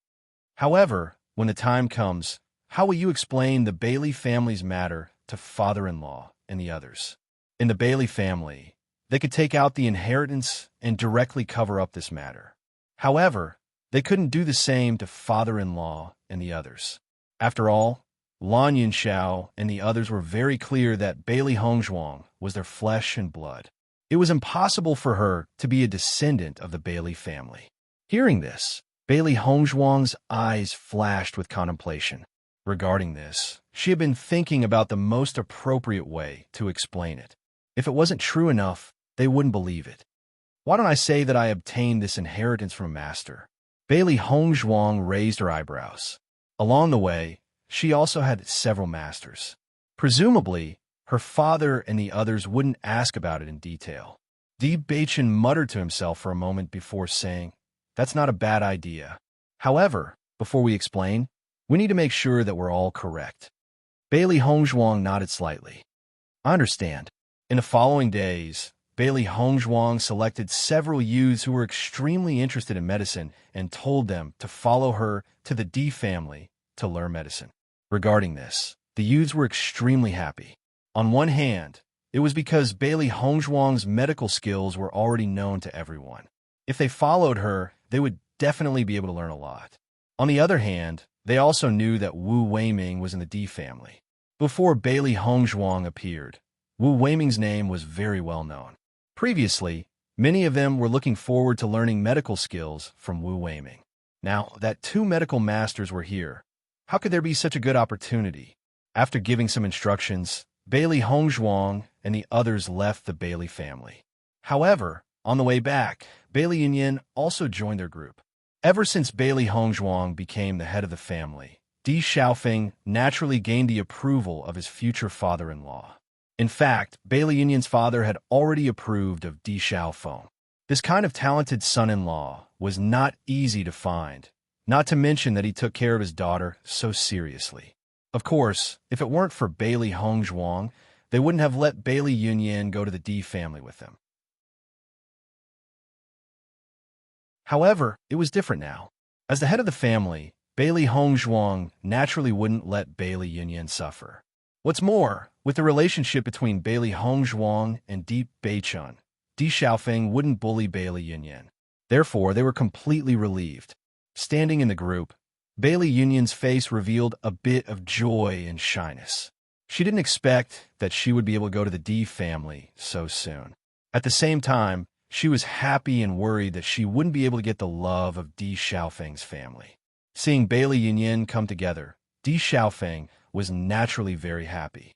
However, when the time comes, how will you explain the Bailey family's matter to father-in-law and the others? In the Bailey family, they could take out the inheritance and directly cover up this matter. However, they couldn't do the same to father-in-law and the others. After all, Lan Yunxiao and the others were very clear that Bailey Hongzhuang was their flesh and blood. It was impossible for her to be a descendant of the Bailey family. Hearing this, Bailey Hongzhuang's eyes flashed with contemplation. Regarding this, she had been thinking about the most appropriate way to explain it. If it wasn't true enough, they wouldn't believe it. Why don't I say that I obtained this inheritance from a master? Bailey Hongzhuang raised her eyebrows. Along the way, she also had several masters. Presumably, her father and the others wouldn't ask about it in detail. Di Beichin muttered to himself for a moment before saying, "That's not a bad idea. However, before we explain, we need to make sure that we're all correct." Bailey Hongzhuang nodded slightly. I understand. In the following days, Bailey Hongzhuang selected several youths who were extremely interested in medicine and told them to follow her to the D family to learn medicine. Regarding this, the youths were extremely happy. On one hand, it was because Bailey Hongzhuang's medical skills were already known to everyone. If they followed her, they would definitely be able to learn a lot. On the other hand, they also knew that Wu Weiming was in the D family. Before Bailey Hongzhuang appeared, Wu Weiming's name was very well known. Previously, many of them were looking forward to learning medical skills from Wu Weiming. Now that two medical masters were here, how could there be such a good opportunity? After giving some instructions, Bailey Hongzhuang and the others left the Bailey family. However, on the way back, Bailey Yunyan also joined their group. Ever since Bailey Hongzhuang became the head of the family, Di Xiaofeng naturally gained the approval of his future father-in-law. In fact, Bailey Yunyan's father had already approved of Di Xiaofeng. This kind of talented son-in-law was not easy to find, not to mention that he took care of his daughter so seriously. Of course, if it weren't for Bailey Hongzhuang, they wouldn't have let Bailey Yunyan go to the D family with them. However, it was different now. As the head of the family, Bailey Hongzhuang naturally wouldn't let Bailey Yunyan suffer. What's more, with the relationship between Bailey Hongzhuang and Di Beichun, Di Xiaofeng wouldn't bully Bailey Yunyan. Therefore, they were completely relieved. Standing in the group, Bailey Yunyan's face revealed a bit of joy and shyness. She didn't expect that she would be able to go to the D family so soon. At the same time, she was happy and worried that she wouldn't be able to get the love of Di Xiaofeng's family. Seeing Bailey Yunyan come together, Di Xiaofeng was naturally very happy.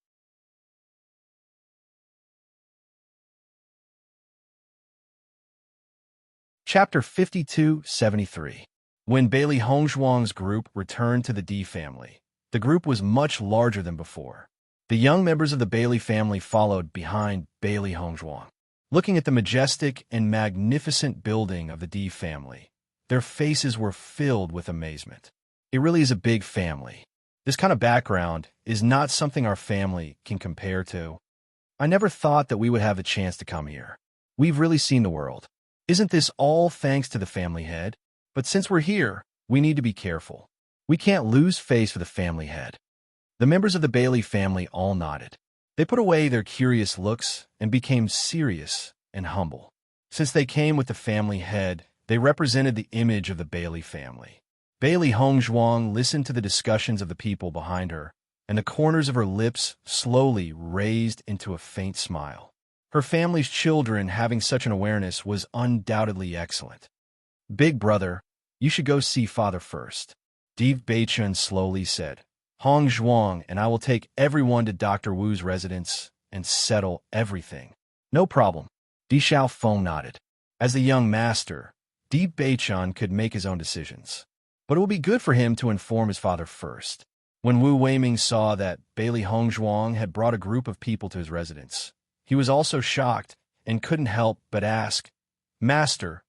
Chapter 52-73. When Bailey Hongzhuang's group returned to the D family, the group was much larger than before. The young members of the Bailey family followed behind Bailey Hongzhuang. Looking at the majestic and magnificent building of the D family, their faces were filled with amazement. It really is a big family. This kind of background is not something our family can compare to. I never thought that we would have a chance to come here. We've really seen the world. Isn't this all thanks to the family head? But since we're here, we need to be careful. We can't lose face for the family head. The members of the Bailey family all nodded. They put away their curious looks and became serious and humble. Since they came with the family head, they represented the image of the Bailey family. Bailey Hongzhuang listened to the discussions of the people behind her, and the corners of her lips slowly raised into a faint smile. Her family's children having such an awareness was undoubtedly excellent. "Big brother, you should go see father first," Di Beichun slowly said. "Hongzhuang and I will take everyone to Dr. Wu's residence and settle everything." "No problem," Di Xiaofeng nodded. As the young master, Di Beichun could make his own decisions. But it would be good for him to inform his father first. When Wu Weiming saw that Bailey Hongzhuang had brought a group of people to his residence, he was also shocked and couldn't help but ask, "Master,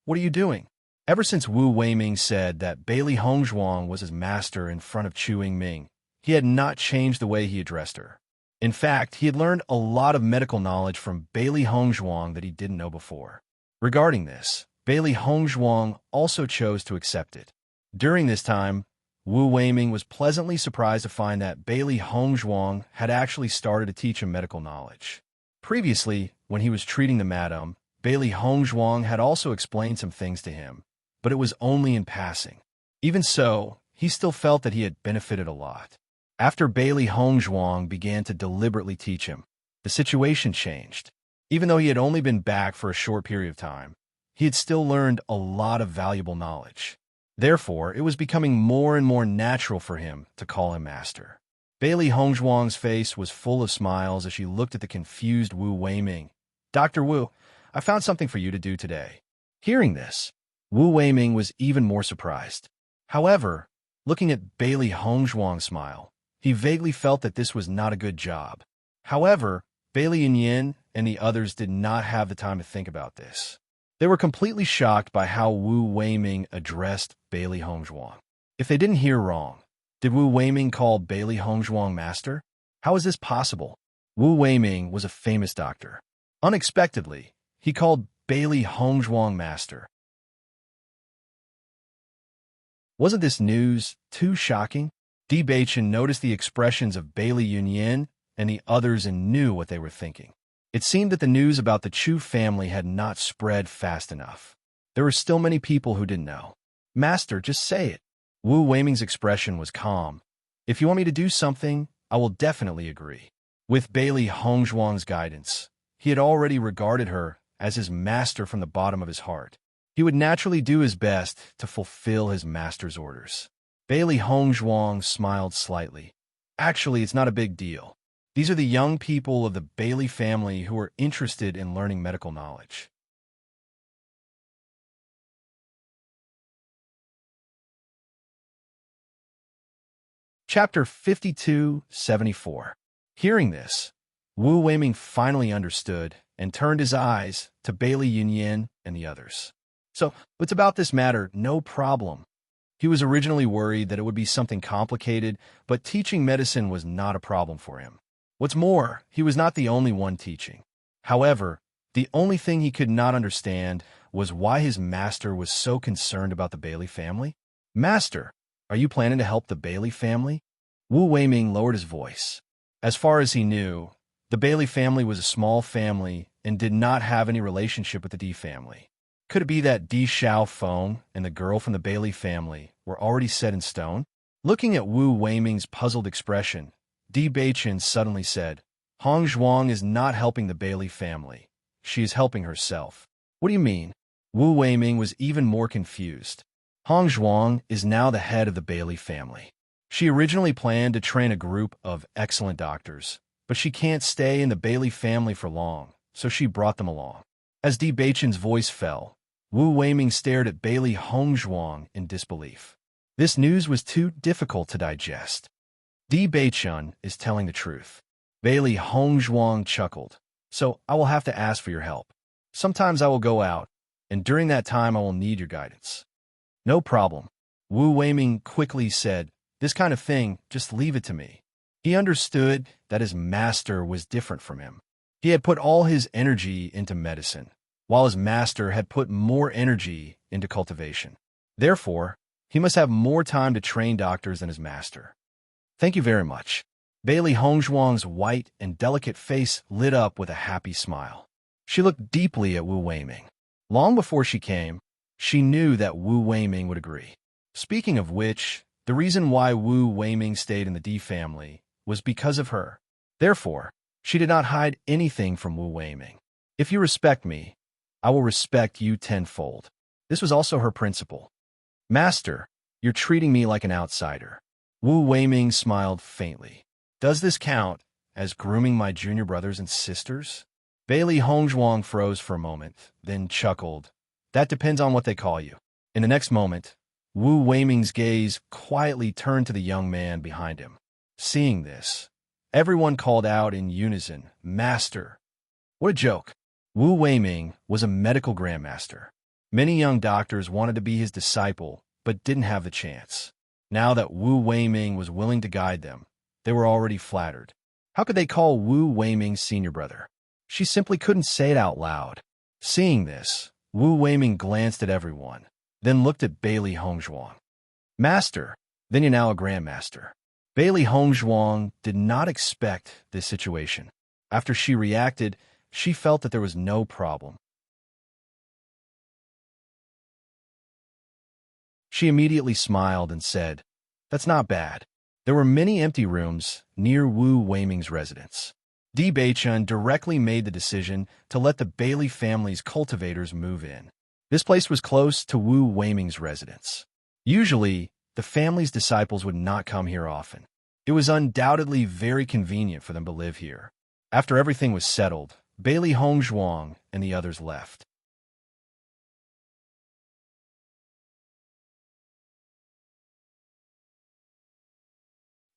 what are you doing?" Ever since Wu Weiming said that Bailey Hongzhuang was his master in front of Chu Yingming, he had not changed the way he addressed her. In fact, he had learned a lot of medical knowledge from Bailey Hongzhuang that he didn't know before. Regarding this, Bailey Hongzhuang also chose to accept it. During this time, Wu Weiming was pleasantly surprised to find that Bailey Hongzhuang had actually started to teach him medical knowledge. Previously, when he was treating the madam, Bailey Hongzhuang had also explained some things to him, but it was only in passing. Even so, he still felt that he had benefited a lot. After Bailey Hongzhuang began to deliberately teach him, the situation changed. Even though he had only been back for a short period of time, he had still learned a lot of valuable knowledge. Therefore, it was becoming more and more natural for him to call him master. Bailey Hongzhuang's face was full of smiles as she looked at the confused Wu Weiming. "Dr. Wu, I found something for you to do today." Hearing this, Wu Weiming was even more surprised. However, looking at Bailey Hongzhuang's smile, he vaguely felt that this was not a good job. However, Bailey Yunyan and the others did not have the time to think about this. They were completely shocked by how Wu Weiming addressed Bailey Hongzhuang. If they didn't hear wrong, did Wu Weiming call Bailey Hongzhuang master? How is this possible? Wu Weiming was a famous doctor. Unexpectedly, he called Bailey Hongzhuang master. Wasn't this news too shocking? Di Beichun noticed the expressions of Bailey Yunyan and the others and knew what they were thinking. It seemed that the news about the Chu family had not spread fast enough. There were still many people who didn't know. "Master, just say it." Wu Weiming's expression was calm. "If you want me to do something, I will definitely agree." With Bailey Hongzhuang's guidance, he had already regarded her as his master from the bottom of his heart. He would naturally do his best to fulfill his master's orders. Bailey Hongzhuang smiled slightly. "Actually, it's not a big deal. These are the young people of the Bailey family who are interested in learning medical knowledge." Chapter 52-74. Hearing this, Wu Weiming finally understood and turned his eyes to Bailey Yunyan and the others. "So, it's about this matter, no problem." He was originally worried that it would be something complicated, but teaching medicine was not a problem for him. What's more, he was not the only one teaching. However, the only thing he could not understand was why his master was so concerned about the Bailey family. Master, are you planning to help the Bailey family? Wu Weiming lowered his voice. As far as he knew, the Bailey family was a small family and did not have any relationship with the Di family. Could it be that Di Xiaofeng and the girl from the Bailey family were already set in stone? Looking at Wu Weiming's puzzled expression, Di Beichen suddenly said, Hong Zhuang is not helping the Bailey family. She is helping herself. What do you mean? Wu Weiming was even more confused. Hong Zhuang is now the head of the Bailey family. She originally planned to train a group of excellent doctors, but she can't stay in the Bailey family for long, so she brought them along. As Di Beichen's voice fell, Wu Weiming stared at Bailey Hong Zhuang in disbelief. This news was too difficult to digest. Di Beichen is telling the truth. Bailey Hong Zhuang chuckled. So I will have to ask for your help. Sometimes I will go out, and during that time I will need your guidance. No problem. Wu Weiming quickly said, this kind of thing, just leave it to me. He understood that his master was different from him. He had put all his energy into medicine, while his master had put more energy into cultivation. Therefore, he must have more time to train doctors than his master. Thank you very much. Bailey Hongzhuang's white and delicate face lit up with a happy smile. She looked deeply at Wu Weiming. Long before she came, she knew that Wu Weiming would agree. Speaking of which, the reason why Wu Weiming stayed in the Di family was because of her. Therefore, she did not hide anything from Wu Weiming. If you respect me, I will respect you tenfold. This was also her principle. Master, you're treating me like an outsider. Wu Weiming smiled faintly. Does this count as grooming my junior brothers and sisters? Bailey Hongzhuang froze for a moment, then chuckled. That depends on what they call you. In the next moment, Wu Weiming's gaze quietly turned to the young man behind him. Seeing this, everyone called out in unison, Master! What a joke! Wu Weiming was a medical grandmaster. Many young doctors wanted to be his disciple, but didn't have the chance. Now that Wu Weiming was willing to guide them, they were already flattered. How could they call Wu Weiming's senior brother? She simply couldn't say it out loud. Seeing this, Wu Weiming glanced at everyone, then looked at Bailey Hongzhuang. Master, then you're now a grandmaster. Bailey Hongzhuang did not expect this situation. After she reacted, she felt that there was no problem. She immediately smiled and said, That's not bad. There were many empty rooms near Wu Weiming's residence. Di Beichen directly made the decision to let the Bailey family's cultivators move in. This place was close to Wu Weiming's residence. Usually, the family's disciples would not come here often. It was undoubtedly very convenient for them to live here. After everything was settled, Bailey Hongzhuang and the others left.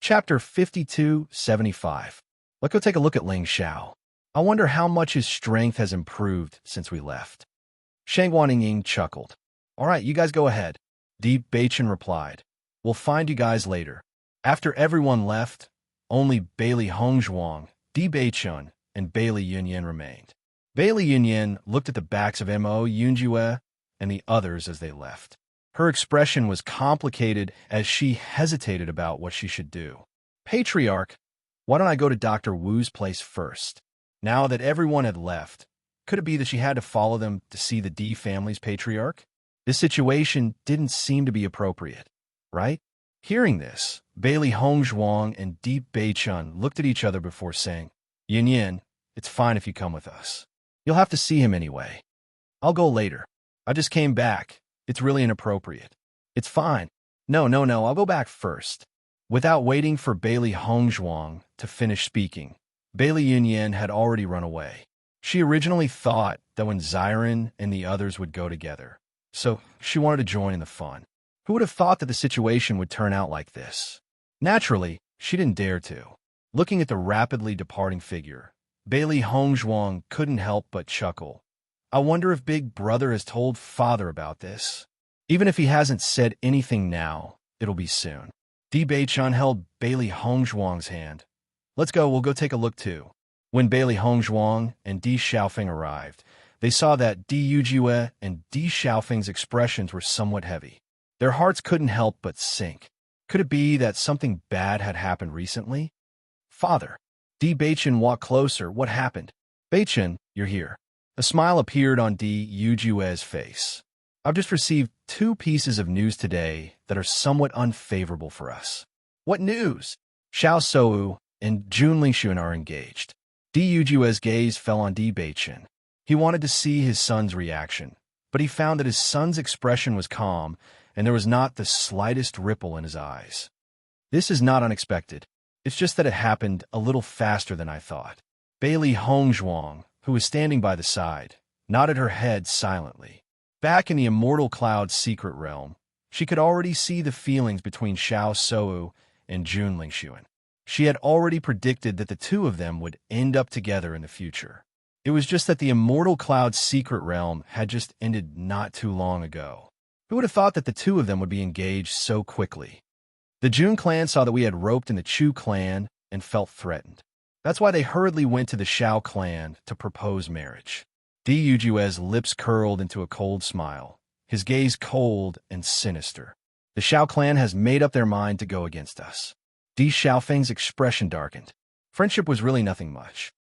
Chapter 5275. Let's go take a look at Ling Xiao. I wonder how much his strength has improved since we left. Shang Guanying chuckled. All right, you guys go ahead. Di Beichen replied. We'll find you guys later. After everyone left, only Bailey Hongzhuang, Di Beichen, and Bailey Yunyan remained. Bailey Yunyan looked at the backs of Mo Yunjue and the others as they left. Her expression was complicated as she hesitated about what she should do. Patriarch, why don't I go to Dr. Wu's place first? Now that everyone had left, could it be that she had to follow them to see the Di family's patriarch? This situation didn't seem to be appropriate, right? Hearing this, Bailey Hongzhuang and Di Beichen looked at each other before saying, Yunyan, it's fine if you come with us. You'll have to see him anyway. I'll go later. I just came back. It's really inappropriate. It's fine. No, I'll go back first. Without waiting for Bailey Hongzhuang to finish speaking, Bailey Yunyan had already run away. She originally thought that when Xiren and the others would go together, so she wanted to join in the fun. Who would have thought that the situation would turn out like this? Naturally, she didn't dare to. Looking at the rapidly departing figure, Bailey Hongzhuang couldn't help but chuckle. I wonder if Big Brother has told Father about this. Even if he hasn't said anything now, it'll be soon. Di Beichen held Bailey Hongzhuang's hand. Let's go, we'll go take a look too. When Bailey Hongzhuang and Di Xiaofeng arrived, they saw that Di Yujue and Di Xiaofeng's expressions were somewhat heavy. Their hearts couldn't help but sink. Could it be that something bad had happened recently? Father. Di Beichen walked closer. What happened? Beichen, you're here. A smile appeared on Di Yujue's face. I've just received 2 pieces of news today that are somewhat unfavorable for us. What news? Xiao Sou and Jun Lingxuan are engaged. Di Yujue's gaze fell on Di Beichen. He wanted to see his son's reaction, but he found that his son's expression was calm and there was not the slightest ripple in his eyes. This is not unexpected. It's just that it happened a little faster than I thought. Bailey Hongzhuang, who was standing by the side, nodded her head silently. Back in the Immortal Cloud's secret realm, she could already see the feelings between Xiao Sou and Jun Lingxuan. She had already predicted that the 2 of them would end up together in the future. It was just that the Immortal Cloud's secret realm had just ended not too long ago. Who would have thought that the 2 of them would be engaged so quickly? The Jun clan saw that we had roped in the Chu clan and felt threatened. That's why they hurriedly went to the Xiao clan to propose marriage. Di Yujue's lips curled into a cold smile, his gaze cold and sinister. The Xiao clan has made up their mind to go against us. Di Xiaofeng's expression darkened. Friendship was really nothing much.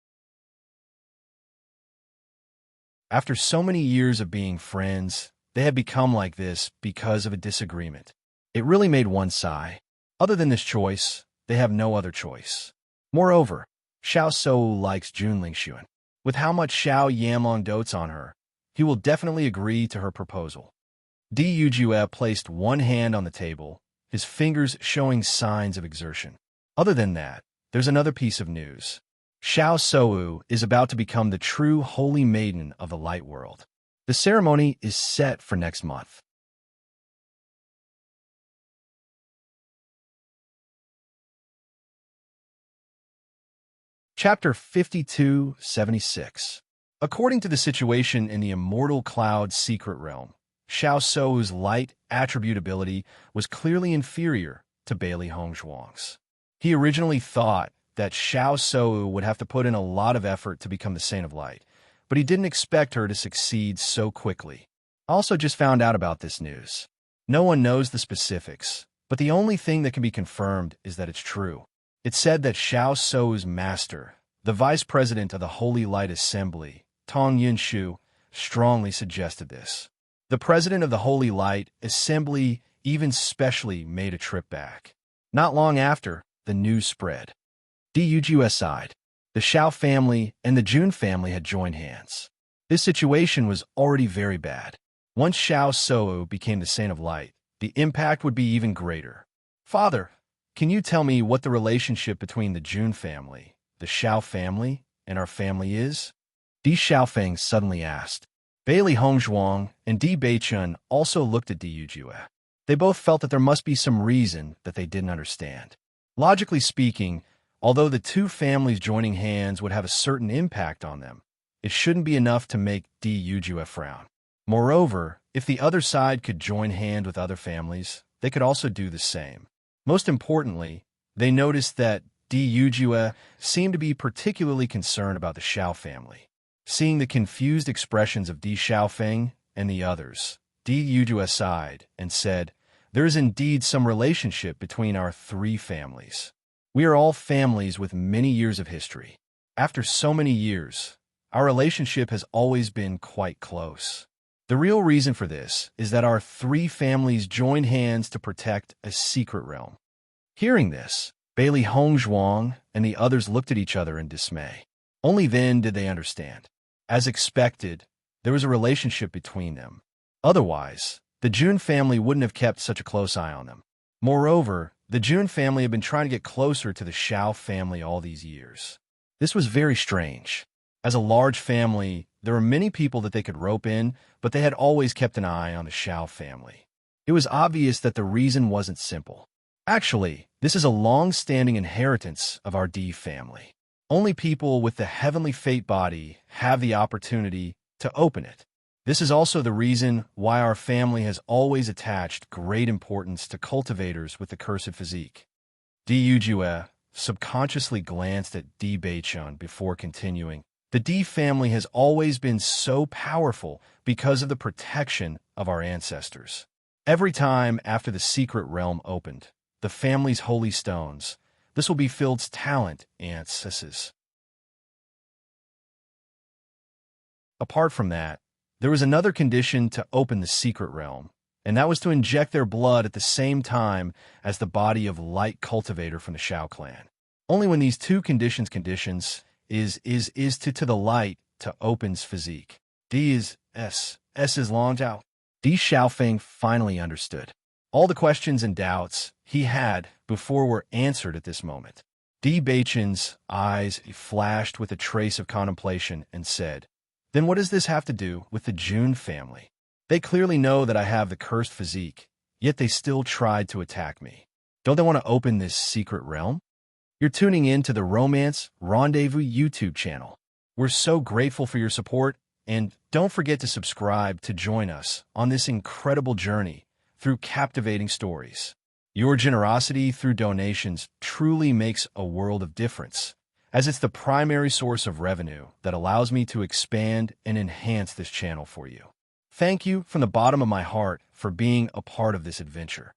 After so many years of being friends, they had become like this because of a disagreement. It really made one sigh. Other than this choice, they have no other choice. Moreover, Xiao Sou likes Jun Lingxuan. With how much Xiao Yanlong dotes on her, he will definitely agree to her proposal. Di Yujue placed one hand on the table, his fingers showing signs of exertion. Other than that, there's another piece of news. Xiao Sou is about to become the true holy maiden of the light world. The ceremony is set for next month. Chapter 5276. According to the situation in the Immortal Cloud's secret realm, Xiao Sou's light attribute ability was clearly inferior to Bailey Hongzhuang's. He originally thought that Xiao Sou would have to put in a lot of effort to become the Saint of Light, but he didn't expect her to succeed so quickly. I also just found out about this news. No one knows the specifics, but the only thing that can be confirmed is that it's true. It's said that Xiao Sou's master, the vice president of the Holy Light Assembly, Tong Yunshu, strongly suggested this. The president of the Holy Light Assembly even specially made a trip back. Not long after, the news spread. Di Yujue side, the Xiao family and the Jun family had joined hands. This situation was already very bad. Once Xiao Sou became the Saint of Light, the impact would be even greater. Father, can you tell me what the relationship between the Jun family, the Xiao family, and our family is? Di Xiaofeng suddenly asked. Bailey Hongzhuang and Di Beichen also looked at Di Yujue. They both felt that there must be some reason that they didn't understand. Logically speaking, although the 2 families joining hands would have a certain impact on them, it shouldn't be enough to make Di Yujue frown. Moreover, if the other side could join hand with other families, they could also do the same. Most importantly, they noticed that Di Yujue seemed to be particularly concerned about the Xiao family. Seeing the confused expressions of Di Xiaofeng and the others, Di Yujue sighed and said, "There is indeed some relationship between our 3 families. We are all families with many years of history. After so many years, our relationship has always been quite close. The real reason for this is that our 3 families joined hands to protect a secret realm." Hearing this, Bailey Hongzhuang and the others looked at each other in dismay. Only then did they understand. As expected, there was a relationship between them. Otherwise, the Jun family wouldn't have kept such a close eye on them. Moreover, the Jun family had been trying to get closer to the Xiao family all these years. This was very strange. As a large family, there were many people that they could rope in, but they had always kept an eye on the Xiao family. It was obvious that the reason wasn't simple. Actually, this is a long-standing inheritance of our Di family. Only people with the heavenly fate body have the opportunity to open it. This is also the reason why our family has always attached great importance to cultivators with the cursed physique. Di Yujue, subconsciously glanced at Bewitching before continuing. The D family has always been so powerful because of the protection of our ancestors. Every time after the secret realm opened, the family's holy stones, this will be Field's talent and successes. Apart from that, there was another condition to open the secret realm, and that was to inject their blood at the same time as the body of light cultivator from the Shao clan. Only when these two conditions is to the light to opens physique. D is S. S is Long Zhao. D Xiaofeng finally understood. All the questions and doubts he had before were answered at this moment. D Beichen's eyes flashed with a trace of contemplation and said, "Then what does this have to do with the June family? They clearly know that I have the cursed physique, yet they still tried to attack me. Don't they want to open this secret realm?" You're tuning in to the Romance Rendezvous YouTube channel. We're so grateful for your support, and don't forget to subscribe to join us on this incredible journey through captivating stories. Your generosity through donations truly makes a world of difference, as it's the primary source of revenue that allows me to expand and enhance this channel for you. Thank you from the bottom of my heart for being a part of this adventure.